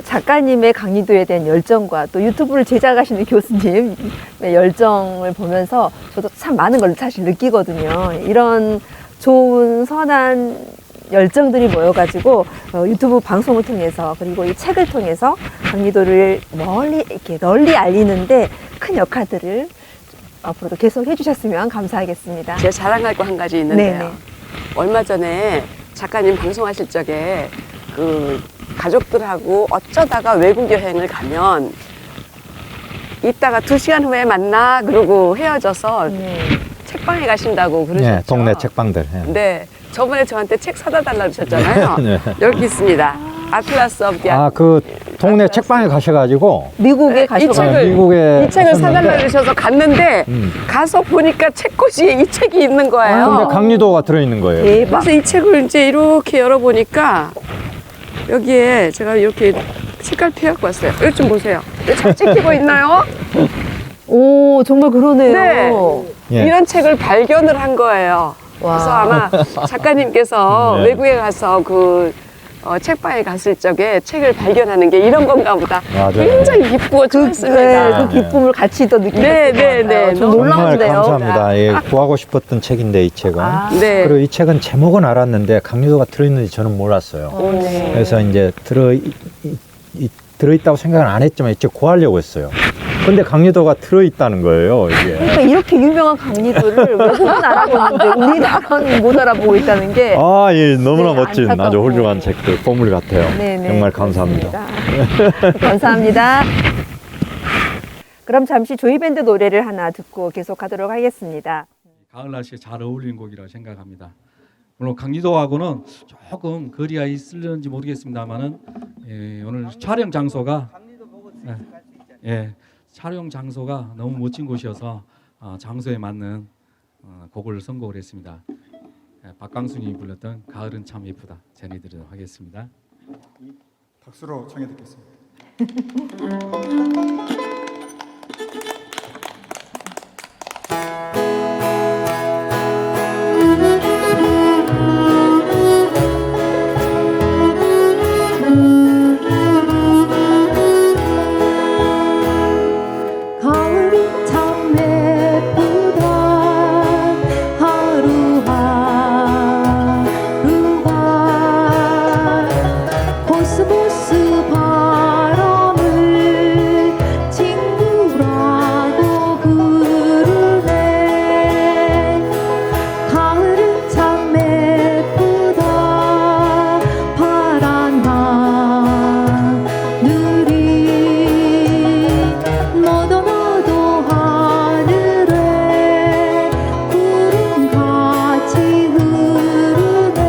작가님의 강리도에 대한 열정과 또 유튜브를 제작하시는 교수님의 열정을 보면서 저도 참 많은 걸 사실 느끼거든요. 이런 좋은 선한 열정들이 모여가지고 유튜브 방송을 통해서 그리고 이 책을 통해서 강리도를 널리 알리는데 큰 역할들을 앞으로도 계속 해주셨으면 감사하겠습니다.
제가 자랑할 거 한 가지 있는데요.
네네.
얼마 전에 작가님 방송하실 적에 가족들하고 어쩌다가 외국 여행을 가면 이따가 2시간 후에 만나 그러고 헤어져서 책방에 가신다고 그러셨죠.
네, 동네 책방들.
네. 저번에 저한테 책 사다 달라 그러셨잖아요.
네.
여기 있습니다. 아틀라스 오브
그 동네 책방에 가셔가지고
미국에
이 책을 사달라 그러셔서 갔는데 가서 보니까 책꽂이에 이 책이 있는 거예요.
근데 강리도가 들어있는 거예요.
그래서 이 책을 이제 이렇게 열어보니까 여기에 제가 이렇게 색깔 피해갖고 왔어요. 이거 좀 보세요. 잘 찍히고 있나요?
오, 정말 그러네요.
네.
예.
이런 책을 발견을 한 거예요. 그래서 아마 작가님께서
네.
외국에 가서 그 책방에 갔을 적에 책을 발견하는 게 이런 건가 보다.
맞아요.
굉장히 기쁘고 좋았습니다.
그 기쁨을 같이 또 느끼게
네,
될
네,
것 같아요.
네.
좀
너무
정말
놀라운데요.
감사합니다. 예, 구하고 싶었던 책인데 이 책은.
네.
그리고 이 책은 제목은 알았는데 강리도가 들어있는지 저는 몰랐어요.
네.
그래서 이제 들어있다고 생각은 안 했지만 이제 구하려고 했어요. 근데 강리도가 들어있다는 거예요, 이게.
그러니까 이렇게 유명한 강리도를 외국은 알아보는데 우리나라는 못 알아보고 있다는 게
아, 예, 너무나
네,
멋진 아주
안타깝고.
훌륭한 책들, 보물 같아요.
네, 네,
정말 감사합니다.
감사합니다. 그럼 잠시 조이밴드 노래를 하나 듣고 계속하도록 하겠습니다.
가을 날씨에 잘 어울리는 곡이라고 생각합니다. 물론 강리도하고는 조금 거리가 있을는지 모르겠습니다만은 오늘 촬영 장소가 촬영 장소가 너무 멋진 곳이어서 장소에 맞는 곡을 선곡을 했습니다. 박광순이 불렀던 가을은 참 예쁘다 전해드리도록 하겠습니다.
박수로 청해 듣겠습니다.
가을은 참 예쁘다 하루하루가 보스보스 바람을 친구라고 부르네. 가을은 참 예쁘다 파란 하늘이 너도 나도 하늘에 구름같이 흐르네.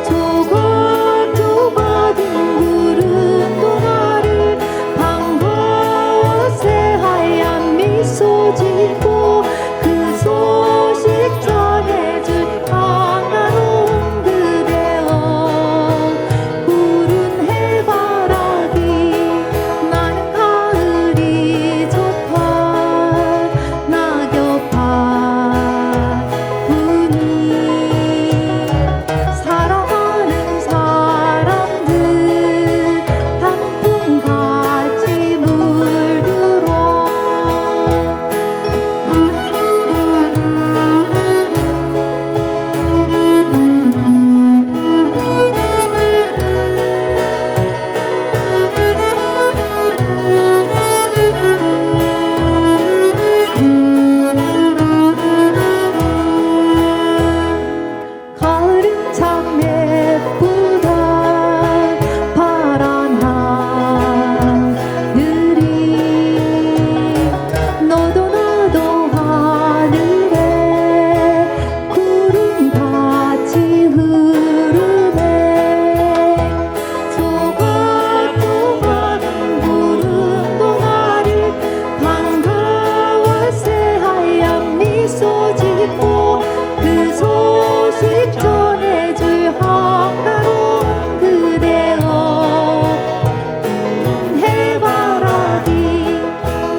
조각조각 둥그른 동아를 반가워세 하얀 미소 짓고 그 소식 전해줄 반가운 그대여. 푸른 해바라기 나는 가을이 좋다. 낙엽 바구니 사랑하는 사람들 단풍같이 물들어. 가을은 참 예쁘다 파란 하늘이 너도 나도 하늘에 구름같이 흐르네. 조각조각 둥그른 동아리 반가워세 하얀 미소 짓고 그 소식 전해줄 한가로운 그대여. 해바라기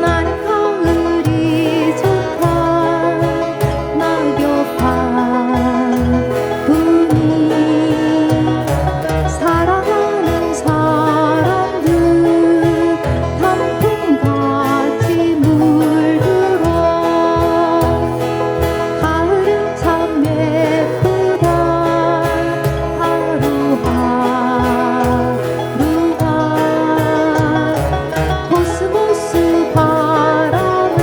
나는 가을이 좋다. 낙엽 바구니 사랑하는 사람들 단풍같이 물들어. 가을은 참 예쁘다 하루하루가 보스보스 바람을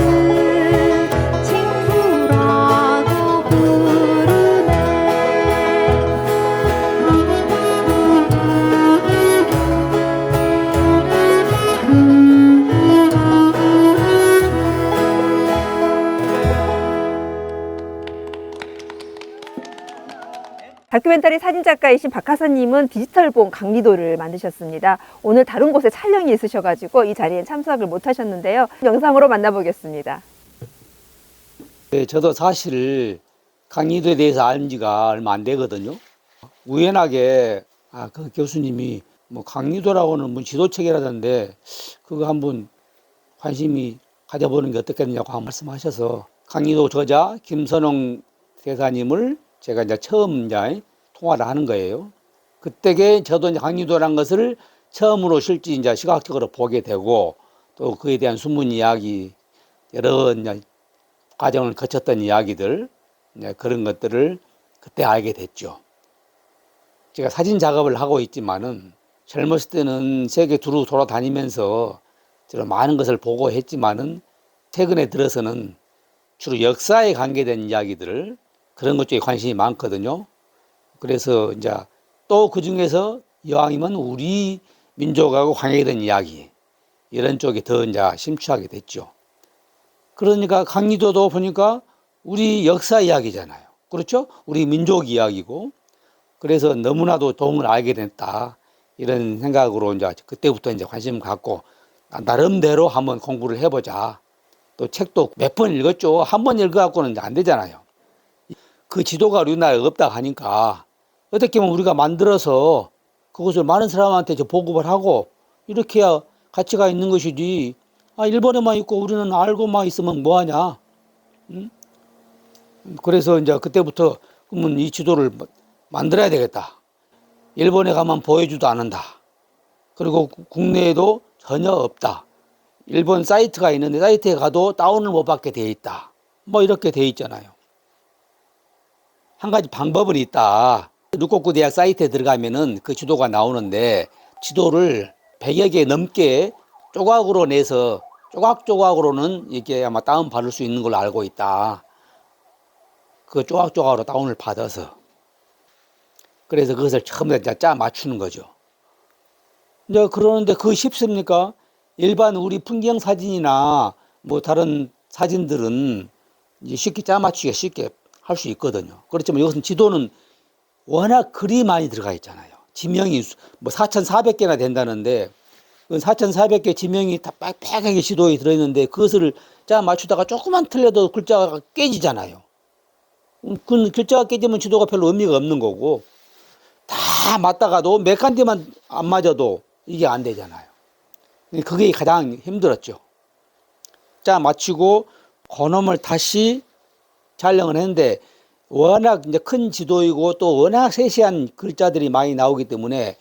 친구라고 부르네.
다큐멘터리 사진작가이신 박하선님은 디지털본 강리도를 만드셨습니다. 오늘 다른 곳에 촬영이 있으셔가지고 이 자리에 참석을 못하셨는데요. 영상으로 만나보겠습니다.
네, 저도 사실 강리도에 대해서 안 지가 얼마 안 되거든요. 우연하게 그 교수님이 뭐 강리도라고는 뭐 지도책이라던데 그거 한번 관심이 가져보는 게 어떻겠느냐고 말씀하셔서 강리도 저자 김선홍 대사님을 제가 이제 처음 이제 통화를 하는 거예요. 그때게 저도 이제 강리도라는 것을 처음으로 실제 이제 시각적으로 보게 되고 또 그에 대한 숨은 이야기 여러 이제 과정을 거쳤던 이야기들 이제 그런 것들을 그때 알게 됐죠. 제가 사진 작업을 하고 있지만은 젊었을 때는 세계 두루 돌아다니면서 저런 많은 것을 보고 했지만은 최근에 들어서는 주로 역사에 관계된 이야기들 그런 것 쪽에 관심이 많거든요. 그래서 이제 또 그 중에서 이왕이면 우리 민족하고 관계된 이야기 이런 쪽에 더 이제 심취하게 됐죠. 그러니까 강리도도 보니까 우리 역사 이야기잖아요. 그렇죠? 우리 민족 이야기고 그래서 너무나도 도움을 알게 됐다 이런 생각으로 이제 그때부터 이제 관심 갖고 나름대로 한번 공부를 해보자. 또 책도 몇 번 읽었죠. 한 번 읽어갖고는 이제 안 되잖아요. 그 지도가 우리나라에 없다 하니까 어떻게 보면 우리가 만들어서 그것을 많은 사람한테 보급을 하고 이렇게 해야 가치가 있는 것이지. 아, 일본에만 있고 우리는 알고만 있으면 뭐하냐. 응? 그래서 이제 그때부터 그러면 이 지도를 만들어야 되겠다. 일본에 가면 보여주도 않는다. 그리고 국내에도 전혀 없다. 일본 사이트가 있는데 사이트에 가도 다운을 못 받게 돼 있다. 뭐 이렇게 돼 있잖아요. 한 가지 방법은 있다. 류꼬쿠 대학 사이트에 들어가면은 그 지도가 나오는데 지도를 100여 개 넘게 조각으로 내서 조각조각으로는 이게 아마 다운 받을 수 있는 걸로 알고 있다. 그 조각조각으로 다운을 받아서 그래서 그것을 처음부터 짜 맞추는 거죠. 이제 그러는데 그거 쉽습니까? 일반 우리 풍경 사진이나 뭐 다른 사진들은 이제 쉽게 짜 맞추기가 쉽게 할 수 있거든요. 그렇지만 이것은 지도는 워낙 글이 많이 들어가 있잖아요. 지명이 뭐 4,400개나 된다는데 4,400개 지명이 다 빽빽하게 지도에 들어있는데 그것을 짜 맞추다가 조금만 틀려도 글자가 깨지잖아요. 그 글자가 깨지면 지도가 별로 의미가 없는 거고 다 맞다가도 몇 간디만 안 맞아도 이게 안 되잖아요. 그게 가장 힘들었죠. 짜 맞추고 그놈을 다시 촬영을 했는데 워낙 이제 큰 지도이고 또 워낙 세세한 글자들이 많이 나오기 때문에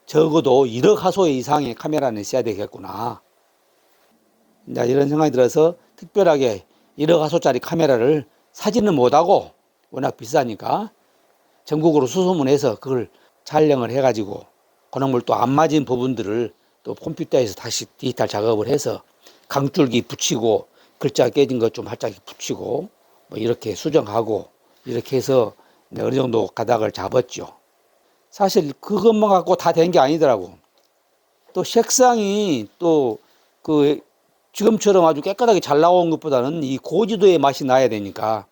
적어도 1억 화소 이상의 카메라는 있어야 되겠구나. 이제 이런 생각이 들어서 특별하게 1억 화소짜리 카메라를 사진은 못하고 워낙 비싸니까 전국으로 수소문해서 그걸 촬영을 해가지고 그놈을 또 안 맞은 부분들을 또 컴퓨터에서 다시 디지털 작업을 해서 강줄기 붙이고 글자 깨진 것 좀 살짝 붙이고 뭐 이렇게 수정하고 이렇게 해서 어느 정도 가닥을 잡았죠. 사실 그것만 갖고 다 된 게 아니더라고. 또 색상이 또 그 지금처럼 아주 깨끗하게 잘 나온 것보다는 이 고지도의 맛이 나야 되니까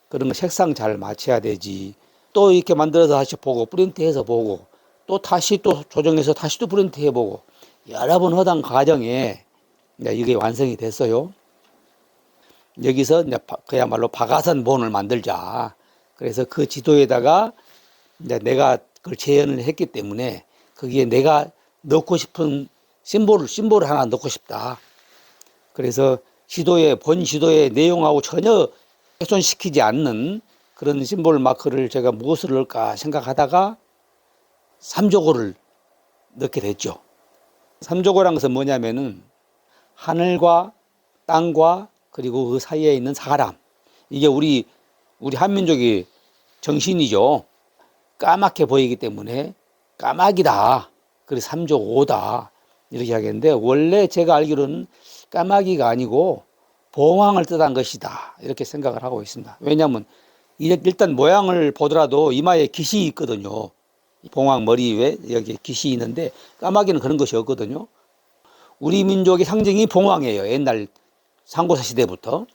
그런 거 색상 잘 맞춰야 되지. 또 이렇게 만들어서 다시 보고 프린트해서 보고 또 다시 또 조정해서 다시 또 프린트해보고 여러 번 하던 과정에 이게 완성이 됐어요. 여기서 이제 그야말로 박아선본을 만들자. 그래서 그 지도에다가 이제 내가 그걸 재현을 했기 때문에 거기에 내가 넣고 싶은 심볼을 하나 넣고 싶다. 그래서 본 지도의 내용하고 전혀 훼손시키지 않는 그런 심볼 마크를 제가 무엇을 넣을까 생각하다가 삼조고를 넣게 됐죠. 삼조고라는 것은 뭐냐면은 하늘과 땅과 그리고 그 사이에 있는 사람. 이게 우리 한민족의 정신이죠. 까맣게 보이기 때문에 까마귀다. 그래서 삼조오다. 이렇게 하겠는데 원래 제가 알기로는 까마귀가 아니고 봉황을 뜻한 것이다. 이렇게 생각을 하고 있습니다. 왜냐하면 일단 모양을 보더라도 이마에 깃이 있거든요. 봉황 머리 위에 여기 깃이 있는데 까마귀는 그런 것이 없거든요. 우리 민족의 상징이 봉황이에요. 옛날 상고사 시대부터.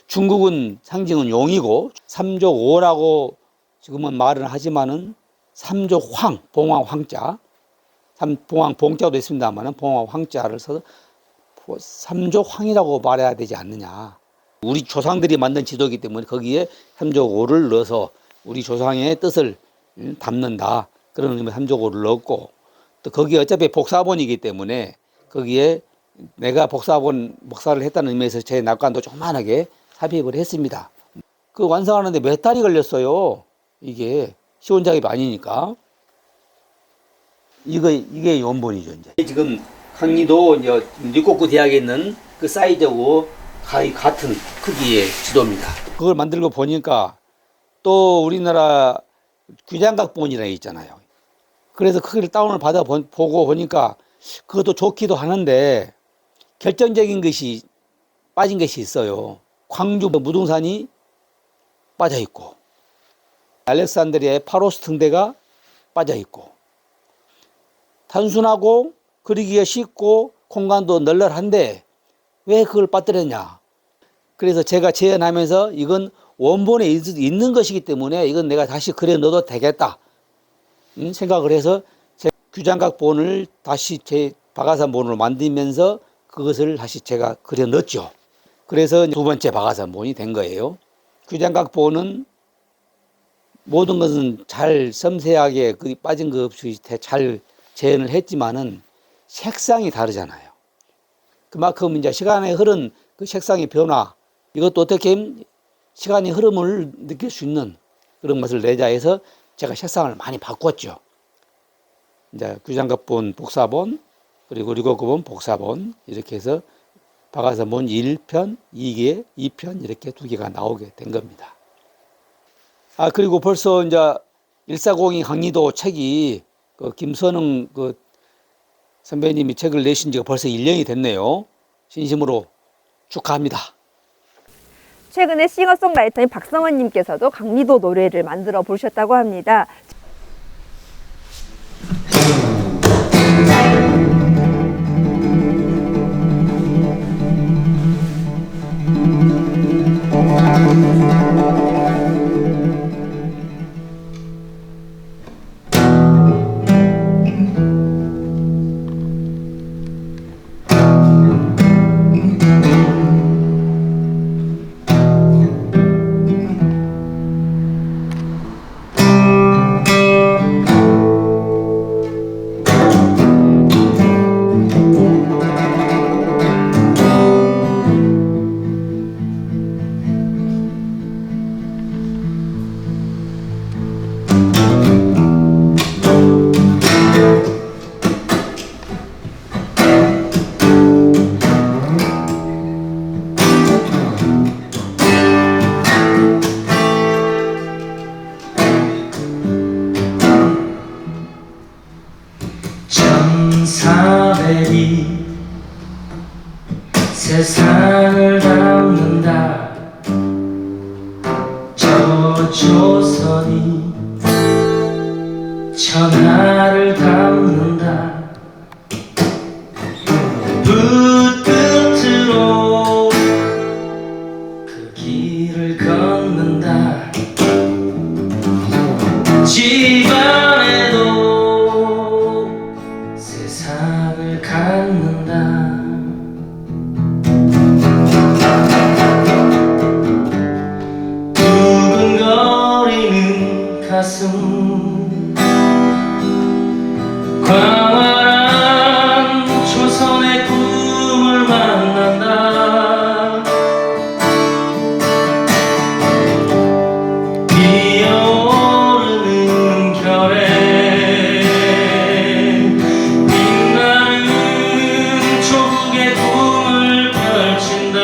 중국은 상징은 용이고 삼조오라고 지금은 말은 하지만은 삼조황, 봉황 황자, 봉황 봉자도 있습니다만은 봉황 황자를 써서 삼조황이라고 말해야 되지 않느냐. 우리 조상들이 만든 지도이기 때문에 거기에 삼조오를 넣어서 우리 조상의 뜻을 담는다. 그런 의미로 삼조오를 넣었고 또 거기에 어차피 복사본이기 때문에 거기에 내가 목사를 했다는 의미에서 제 낙관도 조그만하게 삽입을 했습니다. 그 완성하는데 몇 달이 걸렸어요. 이게 쉬운 작업이 아니니까. 이게 원본이죠. 이제 지금 강리도 이제 리코쿠 대학에 있는 그 사이즈하고 거의 같은 크기의 지도입니다. 그걸 만들고 보니까 또 우리나라 규장각본이라 있잖아요. 그래서 크기를 다운을 받아 보고 보니까 그것도 좋기도 하는데 결정적인 것이 빠진 것이 있어요. 광주 무등산이 빠져 있고 알렉산드리아의 파로스 등대가 빠져 있고 단순하고 그리기가 쉽고 공간도 널널한데 왜 그걸 빠뜨렸냐. 그래서 제가 제안하면서 이건 원본에 있는 것이기 때문에 이건 내가 다시 그려 넣어도 되겠다 생각을 해서 제 규장각본을 다시 제 박하산본으로 만들면서 그것을 다시 제가 그려 넣었죠. 그래서 두 번째 박하산본이 된 거예요. 규장각본은 모든 것은 잘 섬세하게 그 빠진 것 없이 잘 재현을 했지만은 색상이 다르잖아요. 그만큼 이제 시간의 흐른 그 색상의 변화, 이것도 어떻게 시간의 흐름을 느낄 수 있는 그런 것을 내자 해서 제가 색상을 많이 바꿨죠. 이제 규장각본 복사본, 그리고 리코쿠본 복사본, 이렇게 해서 박하산본 1편, 2개, 2편 이렇게 두 개가 나오게 된 겁니다. 그리고 벌써 이제 140이 강리도 책이 그 김선웅 그 선배님이 책을 내신 지가 벌써 1년이 됐네요. 진심으로 축하합니다.
최근에 싱어송라이터인 박성원님께서도 강리도 노래를 만들어 보셨다고 합니다.
세상을 담는다. 저 조선이 천하를 담는다. 불끝으로 그 길을 걷는다. 집안에도 세상을 갖는다. 두근거리는 가슴, 광활한 조선의 꿈을 만난다. 피어오르는 결에 빛나는 조국의 꿈을 펼친다.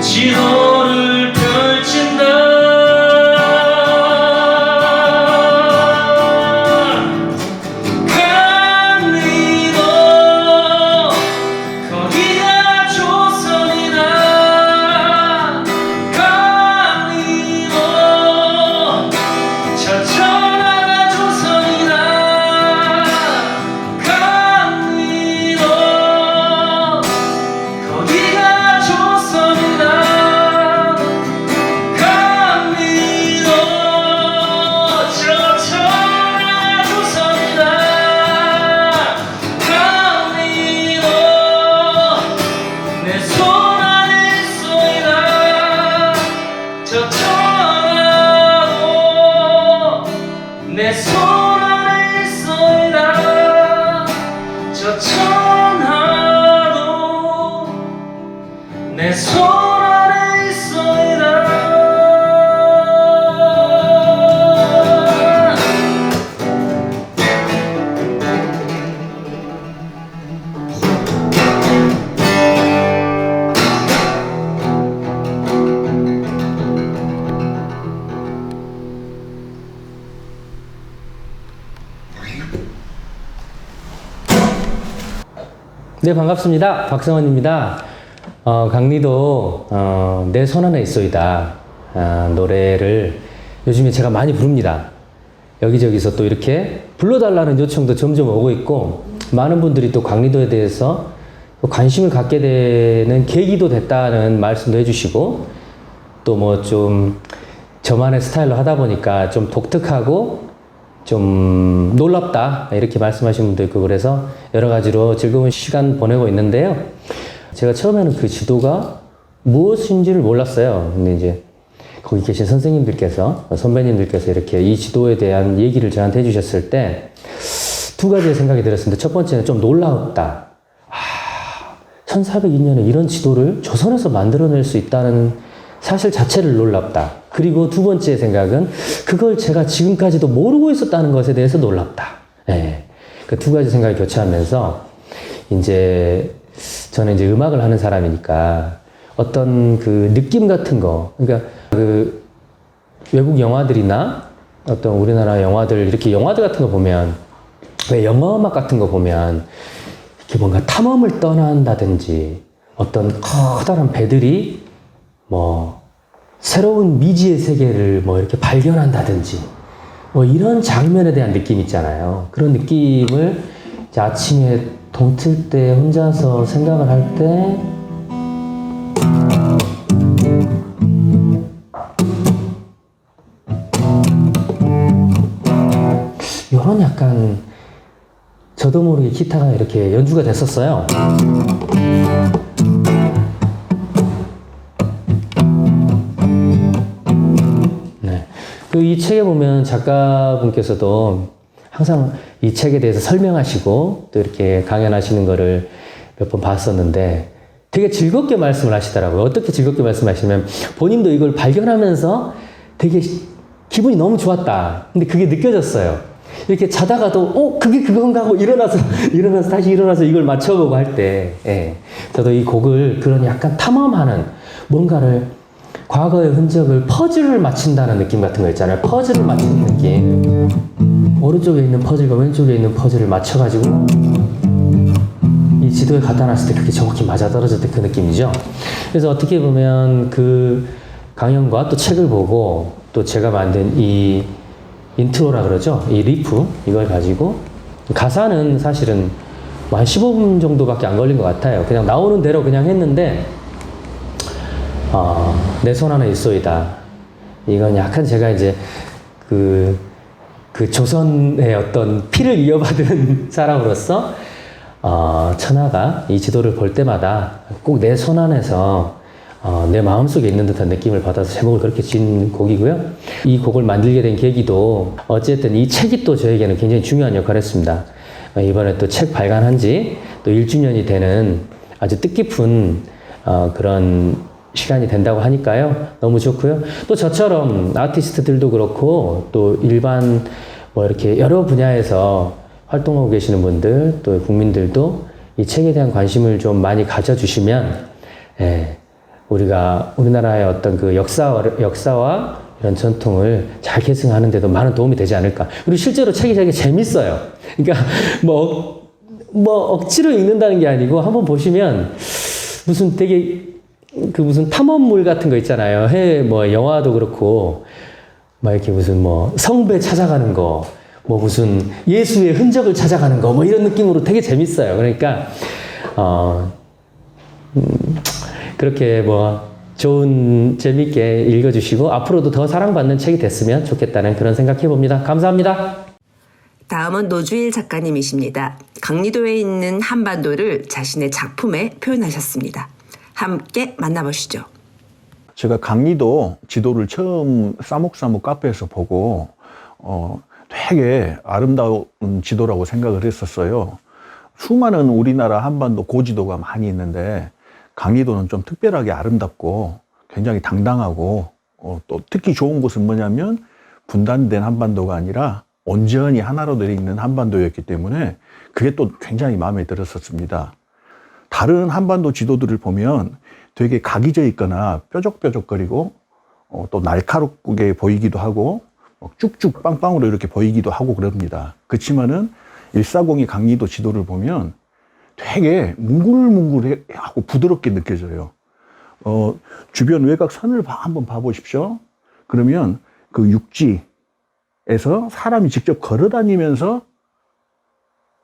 지도를 펼친다. 강리도 거기가 조선이다. 강리도 저 천하가 조선이다. 강리도 거기가 조선이다. 강리도 저 천하가 조선이다. 강리도 내 손 안에 있소이다. 저 천하도 내 손 안에 있소이다. 저 천하도 내 손 안에 있어이다.
네, 반갑습니다. 박성원입니다. 강리도 내 손 안에 있소이다 노래를 요즘에 제가 많이 부릅니다. 여기저기서 또 이렇게 불러달라는 요청도 점점 오고 있고, 많은 분들이 또 강리도에 대해서 관심을 갖게 되는 계기도 됐다는 말씀도 해주시고, 또 뭐 좀 저만의 스타일로 하다 보니까 좀 독특하고 좀 놀랍다 이렇게 말씀하신 분도 있고, 그래서 여러 가지로 즐거운 시간 보내고 있는데요. 제가 처음에는 그 지도가 무엇인지를 몰랐어요. 근데 이제 거기 계신 선생님들께서, 선배님들께서 이렇게 이 지도에 대한 얘기를 저한테 해주셨을 때 두 가지의 생각이 들었습니다. 첫 번째는 좀 놀라웠다. 1402년에 이런 지도를 조선에서 만들어낼 수 있다는 사실 자체를 놀랍다. 그리고 두 번째 생각은 그걸 제가 지금까지도 모르고 있었다는 것에 대해서 놀랍다. 네. 그 두 가지 생각이 교차하면서 이제 저는 이제 음악을 하는 사람이니까 어떤 그 느낌 같은 거, 그러니까 그 외국 영화들이나 어떤 우리나라 영화들, 이렇게 영화들 같은 거 보면, 왜 영화 음악 같은 거 보면 이렇게 뭔가 탐험을 떠난다든지 어떤 커다란 배들이 뭐 새로운 미지의 세계를 뭐 이렇게 발견한다든지 뭐 이런 장면에 대한 느낌 있잖아요. 그런 느낌을 이제 아침에 동틀 때 혼자서 생각을 할 때 이런 약간 저도 모르게 기타가 이렇게 연주가 됐었어요. 네. 그 이 책에 보면 작가분께서도 항상 이 책에 대해서 설명하시고 또 이렇게 강연하시는 거를 몇 번 봤었는데 되게 즐겁게 말씀을 하시더라고요. 어떻게 즐겁게 말씀하시면 본인도 이걸 발견하면서 되게 기분이 너무 좋았다. 근데 그게 느껴졌어요. 이렇게 자다가도 그게 그건가 하고 일어나서 다시 일어나서 이걸 맞춰보고 할 때, 예. 저도 이 곡을 그런 약간 탐험하는 뭔가를 과거의 흔적을 퍼즐을 맞춘다는 느낌 같은 거 있잖아요. 퍼즐을 맞추는 느낌. 오른쪽에 있는 퍼즐과 왼쪽에 있는 퍼즐을 맞춰가지고 이 지도에 갖다 놨을 때 그게 정확히 맞아떨어질 때 그 느낌이죠. 그래서 어떻게 보면 그 강연과 또 책을 보고 또 제가 만든 이 인트로라 그러죠. 이 리프, 이걸 가지고 가사는 사실은 뭐 한 15분 정도밖에 안 걸린 것 같아요. 그냥 나오는 대로 그냥 했는데 내 손 안에 있소이다. 이건 약간 제가 이제 그 조선의 어떤 피를 이어받은 사람으로서 천하가 이 지도를 볼 때마다 꼭 내 손 안에서 내 마음속에 있는 듯한 느낌을 받아서 제목을 그렇게 지은 곡이고요. 이 곡을 만들게 된 계기도 어쨌든 이 책이 또 저에게는 굉장히 중요한 역할을 했습니다. 이번에 또 책 발간한 지 또 1주년이 되는 아주 뜻깊은 그런 시간이 된다고 하니까요. 너무 좋고요. 또 저처럼 아티스트들도 그렇고 또 일반 뭐 이렇게 여러 분야에서 활동하고 계시는 분들 또 국민들도 이 책에 대한 관심을 좀 많이 가져주시면 우리나라의 어떤 그 역사와 이런 전통을 잘 계승하는 데도 많은 도움이 되지 않을까. 그리고 실제로 책이 되게 재밌어요. 그러니까 뭐 억지로 읽는다는 게 아니고 한번 보시면 무슨 되게 그 무슨 탐험물 같은 거 있잖아요. 뭐 영화도 그렇고 막 이렇게 무슨 뭐 성배 찾아가는 거, 뭐 무슨 예수의 흔적을 찾아가는 거, 뭐 이런 느낌으로 되게 재밌어요. 그러니까 그렇게 뭐 좋은 재밌게 읽어주시고 앞으로도 더 사랑받는 책이 됐으면 좋겠다는 그런 생각해 봅니다. 감사합니다.
다음은 노주일 작가님이십니다. 강리도에 있는 한반도를 자신의 작품에 표현하셨습니다. 함께 만나보시죠.
제가 강리도 지도를 처음 싸목싸목 카페에서 보고 되게 아름다운 지도라고 생각을 했었어요. 수많은 우리나라 한반도 고지도가 많이 있는데 강리도는 좀 특별하게 아름답고 굉장히 당당하고 또 특히 좋은 곳은 뭐냐면 분단된 한반도가 아니라 온전히 하나로 되어 있는 한반도였기 때문에 그게 또 굉장히 마음에 들었었습니다. 다른 한반도 지도들을 보면 되게 각이 져 있거나 뾰족뾰족거리고 또 날카롭게 보이기도 하고 쭉쭉 빵빵으로 이렇게 보이기도 하고 그럽니다. 그렇지만은 140이 강리도 지도를 보면 되게 뭉글뭉글하고 부드럽게 느껴져요. 주변 외곽선을 한번 봐보십시오. 그러면 그 육지에서 사람이 직접 걸어 다니면서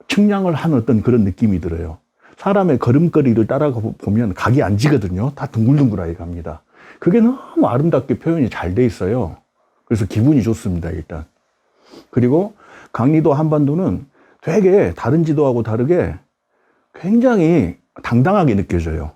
측량을 하는 어떤 그런 느낌이 들어요. 사람의 걸음걸이를 따라가 보면 각이 안 지거든요. 다 둥글둥글하게 갑니다. 그게 너무 아름답게 표현이 잘 돼 있어요. 그래서 기분이 좋습니다, 일단. 그리고 강리도 한반도는 되게 다른 지도하고 다르게 굉장히 당당하게 느껴져요.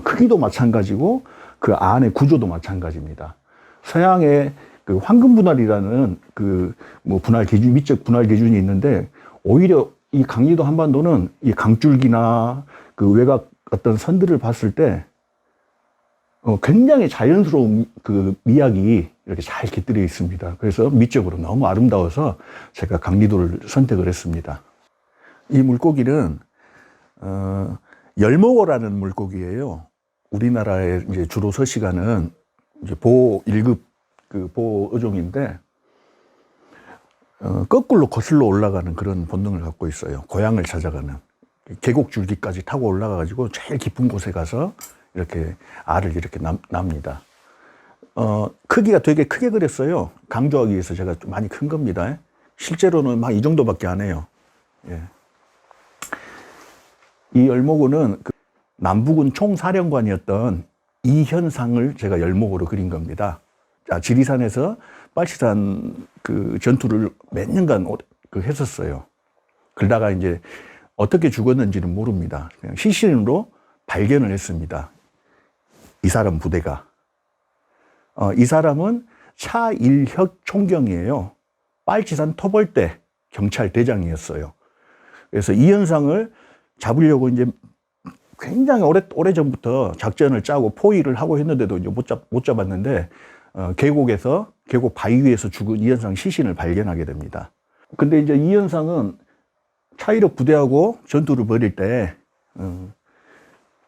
크기도 마찬가지고 그 안의 구조도 마찬가지입니다. 서양의 그 황금 분할이라는 그 뭐 분할 기준, 미적 분할 기준이 있는데 오히려 이 강리도 한반도는 이 강줄기나 그 외곽 어떤 선들을 봤을 때 굉장히 자연스러운 그 미학이 이렇게 잘 깃들여 있습니다. 그래서 미적으로 너무 아름다워서 제가 강리도를 선택을 했습니다. 이 물고기는 열목어라는 물고기예요. 우리나라에 이제 주로 서식하는 이제 보호 1급 그 보호 어종인데 거꾸로 거슬러 올라가는 그런 본능을 갖고 있어요. 고향을 찾아가는 계곡 줄기까지 타고 올라가가지고 제일 깊은 곳에 가서 이렇게 알을 이렇게 납니다. 크기가 되게 크게 그렸어요. 강조하기 위해서 제가 좀 많이 큰 겁니다. 실제로는 막 이 정도밖에 안 해요. 예. 이 열목어는 그 남북은 총사령관이었던 이현상을 제가 열목으로 그린 겁니다. 지리산에서 빨치산 그 전투를 몇 년간 했었어요. 그러다가 이제 어떻게 죽었는지는 모릅니다. 그냥 시신으로 발견을 했습니다. 이 사람 부대가. 이 사람은 차일혁 총경이에요. 빨치산 토벌대 경찰 대장이었어요. 그래서 이현상을 잡으려고 이제 굉장히 오래전부터 작전을 짜고 포위를 하고 했는데도 이제 못 잡았는데, 계곡 바위 위에서 죽은 이현상 시신을 발견하게 됩니다. 근데 이제 이현상은 차일혁 부대하고 전투를 벌일 때,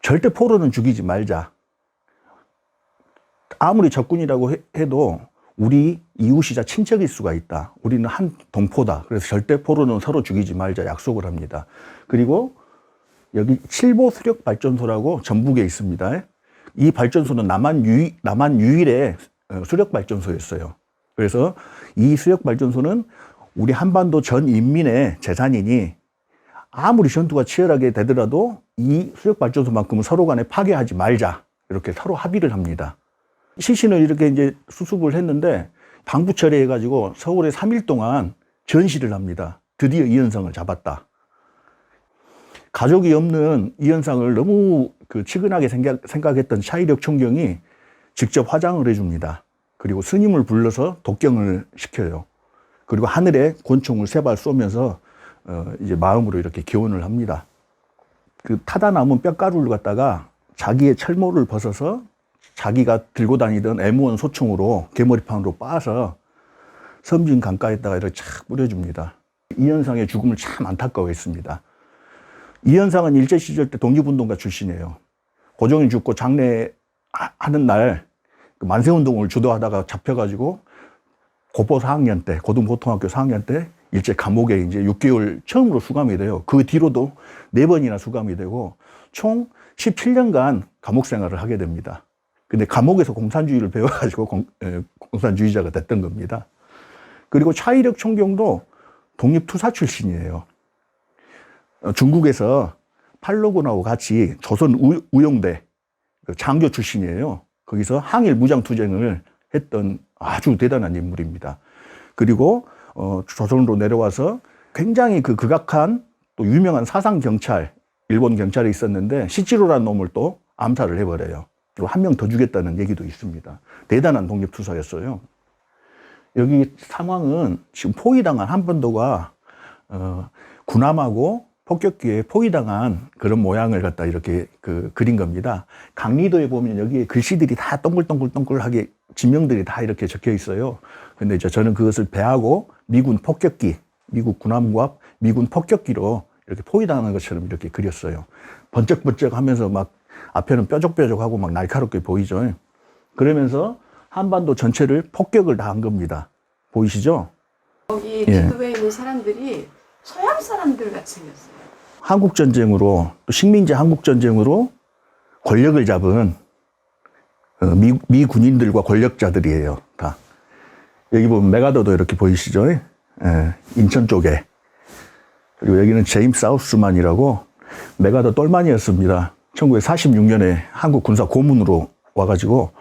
절대 포로는 죽이지 말자. 아무리 적군이라고 해도 우리 이웃이자 친척일 수가 있다. 우리는 한 동포다. 그래서 절대 포로는 서로 죽이지 말자 약속을 합니다. 그리고 여기 칠보 수력 발전소라고 전북에 있습니다. 이 발전소는 남한 유일의 수력 발전소였어요. 그래서 이 수력 발전소는 우리 한반도 전 인민의 재산이니 아무리 전투가 치열하게 되더라도 이 수력 발전소만큼은 서로 간에 파괴하지 말자. 이렇게 서로 합의를 합니다. 시신을 이렇게 이제 수습을 했는데 방부 처리해가지고 서울에 3일 동안 전시를 합니다. 드디어 이현상을 잡았다. 가족이 없는 이현상을 너무 치근하게 생각했던 차일혁 총경이 직접 화장을 해줍니다. 그리고 스님을 불러서 독경을 시켜요. 그리고 하늘에 권총을 3발 쏘면서 이제 마음으로 이렇게 기원을 합니다. 그 타다 남은 뼈가루를 갖다가 자기의 철모를 벗어서 자기가 들고 다니던 M1 소총으로 개머리판으로 빻아서 섬진 강가에다가 이렇게 착 뿌려줍니다. 이현상의 죽음을 참 안타까워했습니다. 이현상은 일제시절 때 독립운동가 출신이에요. 고종이 죽고 장례하는 날 만세운동을 주도하다가 잡혀가지고 고포 4학년 때, 고등고등학교 4학년 때 일제 감옥에 이제 6개월 처음으로 수감이 돼요. 그 뒤로도 4번이나 수감이 되고 총 17년간 감옥 생활을 하게 됩니다. 근데 감옥에서 공산주의를 배워가지고 공산주의자가 됐던 겁니다. 그리고 차일혁 총경도 독립투사 출신이에요. 중국에서 팔로군하고 같이 조선 우용대 장교 출신이에요. 거기서 항일 무장투쟁을 했던 아주 대단한 인물입니다. 그리고 조선으로 내려와서 굉장히 극악한 또 유명한 사상경찰, 일본 경찰이 있었는데 시치로라는 놈을 또 암살을 해버려요. 그리고 한 명 더 주겠다는 얘기도 있습니다. 대단한 독립투사였어요. 여기 상황은 지금 포위당한 한반도가 군함하고 폭격기에 포위당한 그런 모양을 갖다 이렇게 그린 겁니다. 강리도에 보면 여기에 글씨들이 다 동글동글동글하게 지명들이 다 이렇게 적혀 있어요. 근데 이제 저는 그것을 배하고 미군 폭격기, 미국 군함과 미군 폭격기로 이렇게 포위당하는 것처럼 이렇게 그렸어요. 번쩍번쩍 하면서 막 앞에는 뾰족뾰족하고 막 날카롭게 보이죠. 그러면서 한반도 전체를 폭격을 다 한 겁니다. 보이시죠?
여기
예.
지도에 있는 사람들이 서양 사람들 같이 생겼어요.
한국전쟁으로, 또 식민지 한국전쟁으로 권력을 잡은 미 군인들과 권력자들이에요. 다. 여기 보면 메가더도 이렇게 보이시죠? 예, 인천 쪽에. 그리고 여기는 제임스 사우스만이라고 메가더 똘만이었습니다. 1946년에 한국 군사 고문으로 와가지고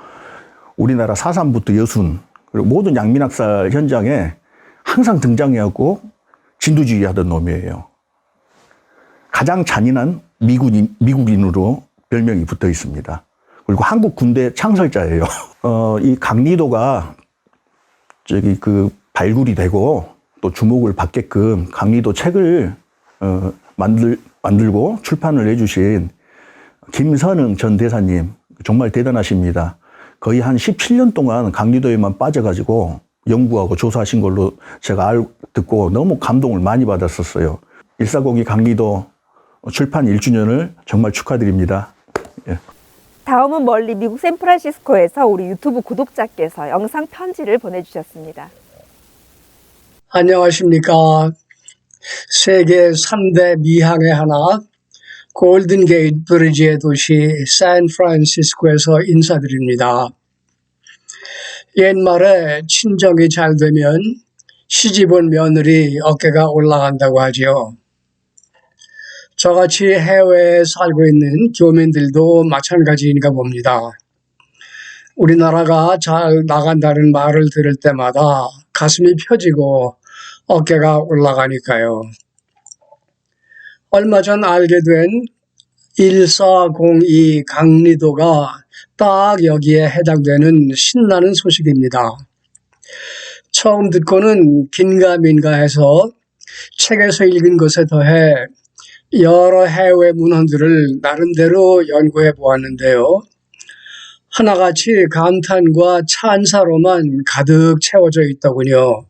우리나라 사삼부터 여순 그리고 모든 양민학살 현장에 항상 등장해갖고 진두지휘 하던 놈이에요. 가장 잔인한 미국인으로 별명이 붙어 있습니다. 그리고 한국 군대 창설자예요. 이 강리도가 발굴이 되고 또 주목을 받게끔 강리도 책을 만들고 출판을 해주신 김선흥 전 대사님 정말 대단하십니다. 거의 한 17년 동안 강리도에만 빠져가지고 연구하고 조사하신 걸로 제가 듣고 너무 감동을 많이 받았었어요. 1402 강리도 출판 1주년을 정말 축하드립니다. 예.
다음은 멀리 미국 샌프란시스코에서 우리 유튜브 구독자께서 영상 편지를 보내주셨습니다.
안녕하십니까. 세계 3대 미항의 하나 골든게이트 브리지의 도시 샌프란시스코에서 인사드립니다. 옛말에 친정이 잘 되면 시집온 며느리 어깨가 올라간다고 하지요. 저같이 해외에 살고 있는 교민들도 마찬가지인가 봅니다. 우리나라가 잘 나간다는 말을 들을 때마다 가슴이 펴지고 어깨가 올라가니까요. 얼마 전 알게 된 1402 강리도가 딱 여기에 해당되는 신나는 소식입니다. 처음 듣고는 긴가민가 해서 책에서 읽은 것에 더해 여러 해외 문헌들을 나름대로 연구해 보았는데요. 하나같이 감탄과 찬사로만 가득 채워져 있더군요.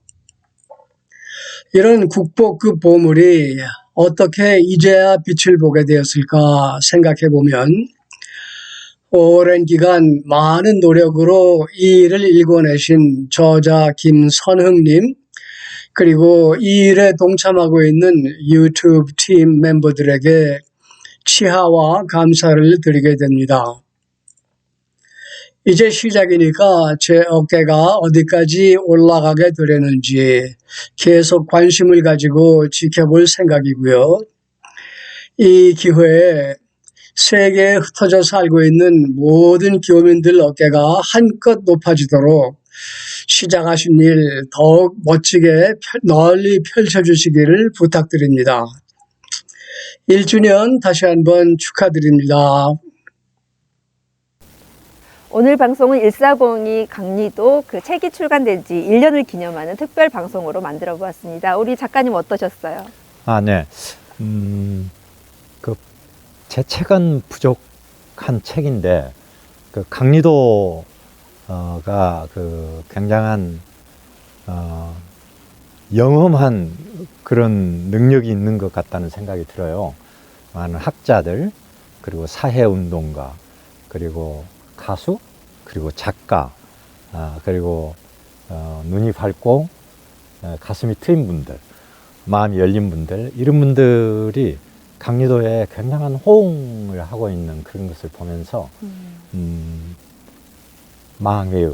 이런 국보급 보물이 어떻게 이제야 빛을 보게 되었을까 생각해 보면 오랜 기간 많은 노력으로 이 일을 일궈내신 저자 김선흥님 그리고 이 일에 동참하고 있는 유튜브 팀 멤버들에게 치하와 감사를 드리게 됩니다. 이제 시작이니까 제 어깨가 어디까지 올라가게 되려는지 계속 관심을 가지고 지켜볼 생각이고요. 이 기회에 세계에 흩어져 살고 있는 모든 교민들 어깨가 한껏 높아지도록 시작하신 일 더욱 멋지게 널리 펼쳐주시기를 부탁드립니다. 1주년 다시 한번 축하드립니다.
오늘 방송은 1402 강리도 그 책이 출간된 지 1년을 기념하는 특별 방송으로 만들어 보았습니다. 우리 작가님 어떠셨어요?
네. 제 책은 부족한 책인데, 강리도가 굉장한, 영험한 그런 능력이 있는 것 같다는 생각이 들어요. 많은 학자들, 그리고 사회운동가, 그리고 가수, 그리고 작가, 그리고 눈이 밝고 가슴이 트인 분들, 마음이 열린 분들, 이런 분들이 강리도에 굉장한 호응을 하고 있는 그런 것을 보면서 마음에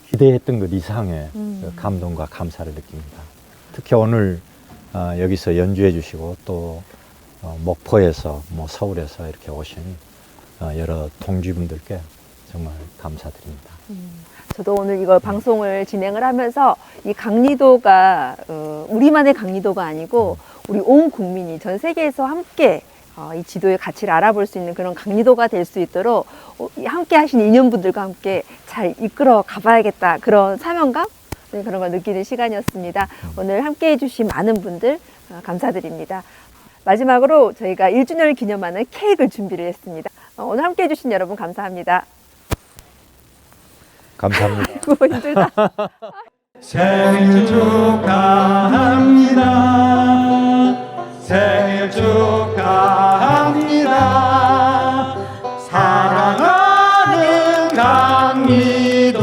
기대했던 것 이상의 감동과 감사를 느낍니다. 특히 오늘 여기서 연주해 주시고 또 목포에서 서울에서 이렇게 오신 여러 동지분들께 정말 감사드립니다.
저도 오늘 이걸 방송을 진행을 하면서 이 강리도가 우리만의 강리도가 아니고 우리 온 국민이 전 세계에서 함께 이 지도의 가치를 알아볼 수 있는 그런 강리도가 될 수 있도록 함께 하신 인연분들과 함께 잘 이끌어 가봐야겠다, 그런 사명감, 그런 걸 느끼는 시간이었습니다. 오늘 함께 해주신 많은 분들 감사드립니다. 마지막으로 저희가 1주년을 기념하는 케이크를 준비를 했습니다. 오늘 함께 해주신 여러분 감사합니다.
감사합니다.
아이고, 힘들다.
생일 축하합니다. 생일 축하합니다. 사랑하는 강미도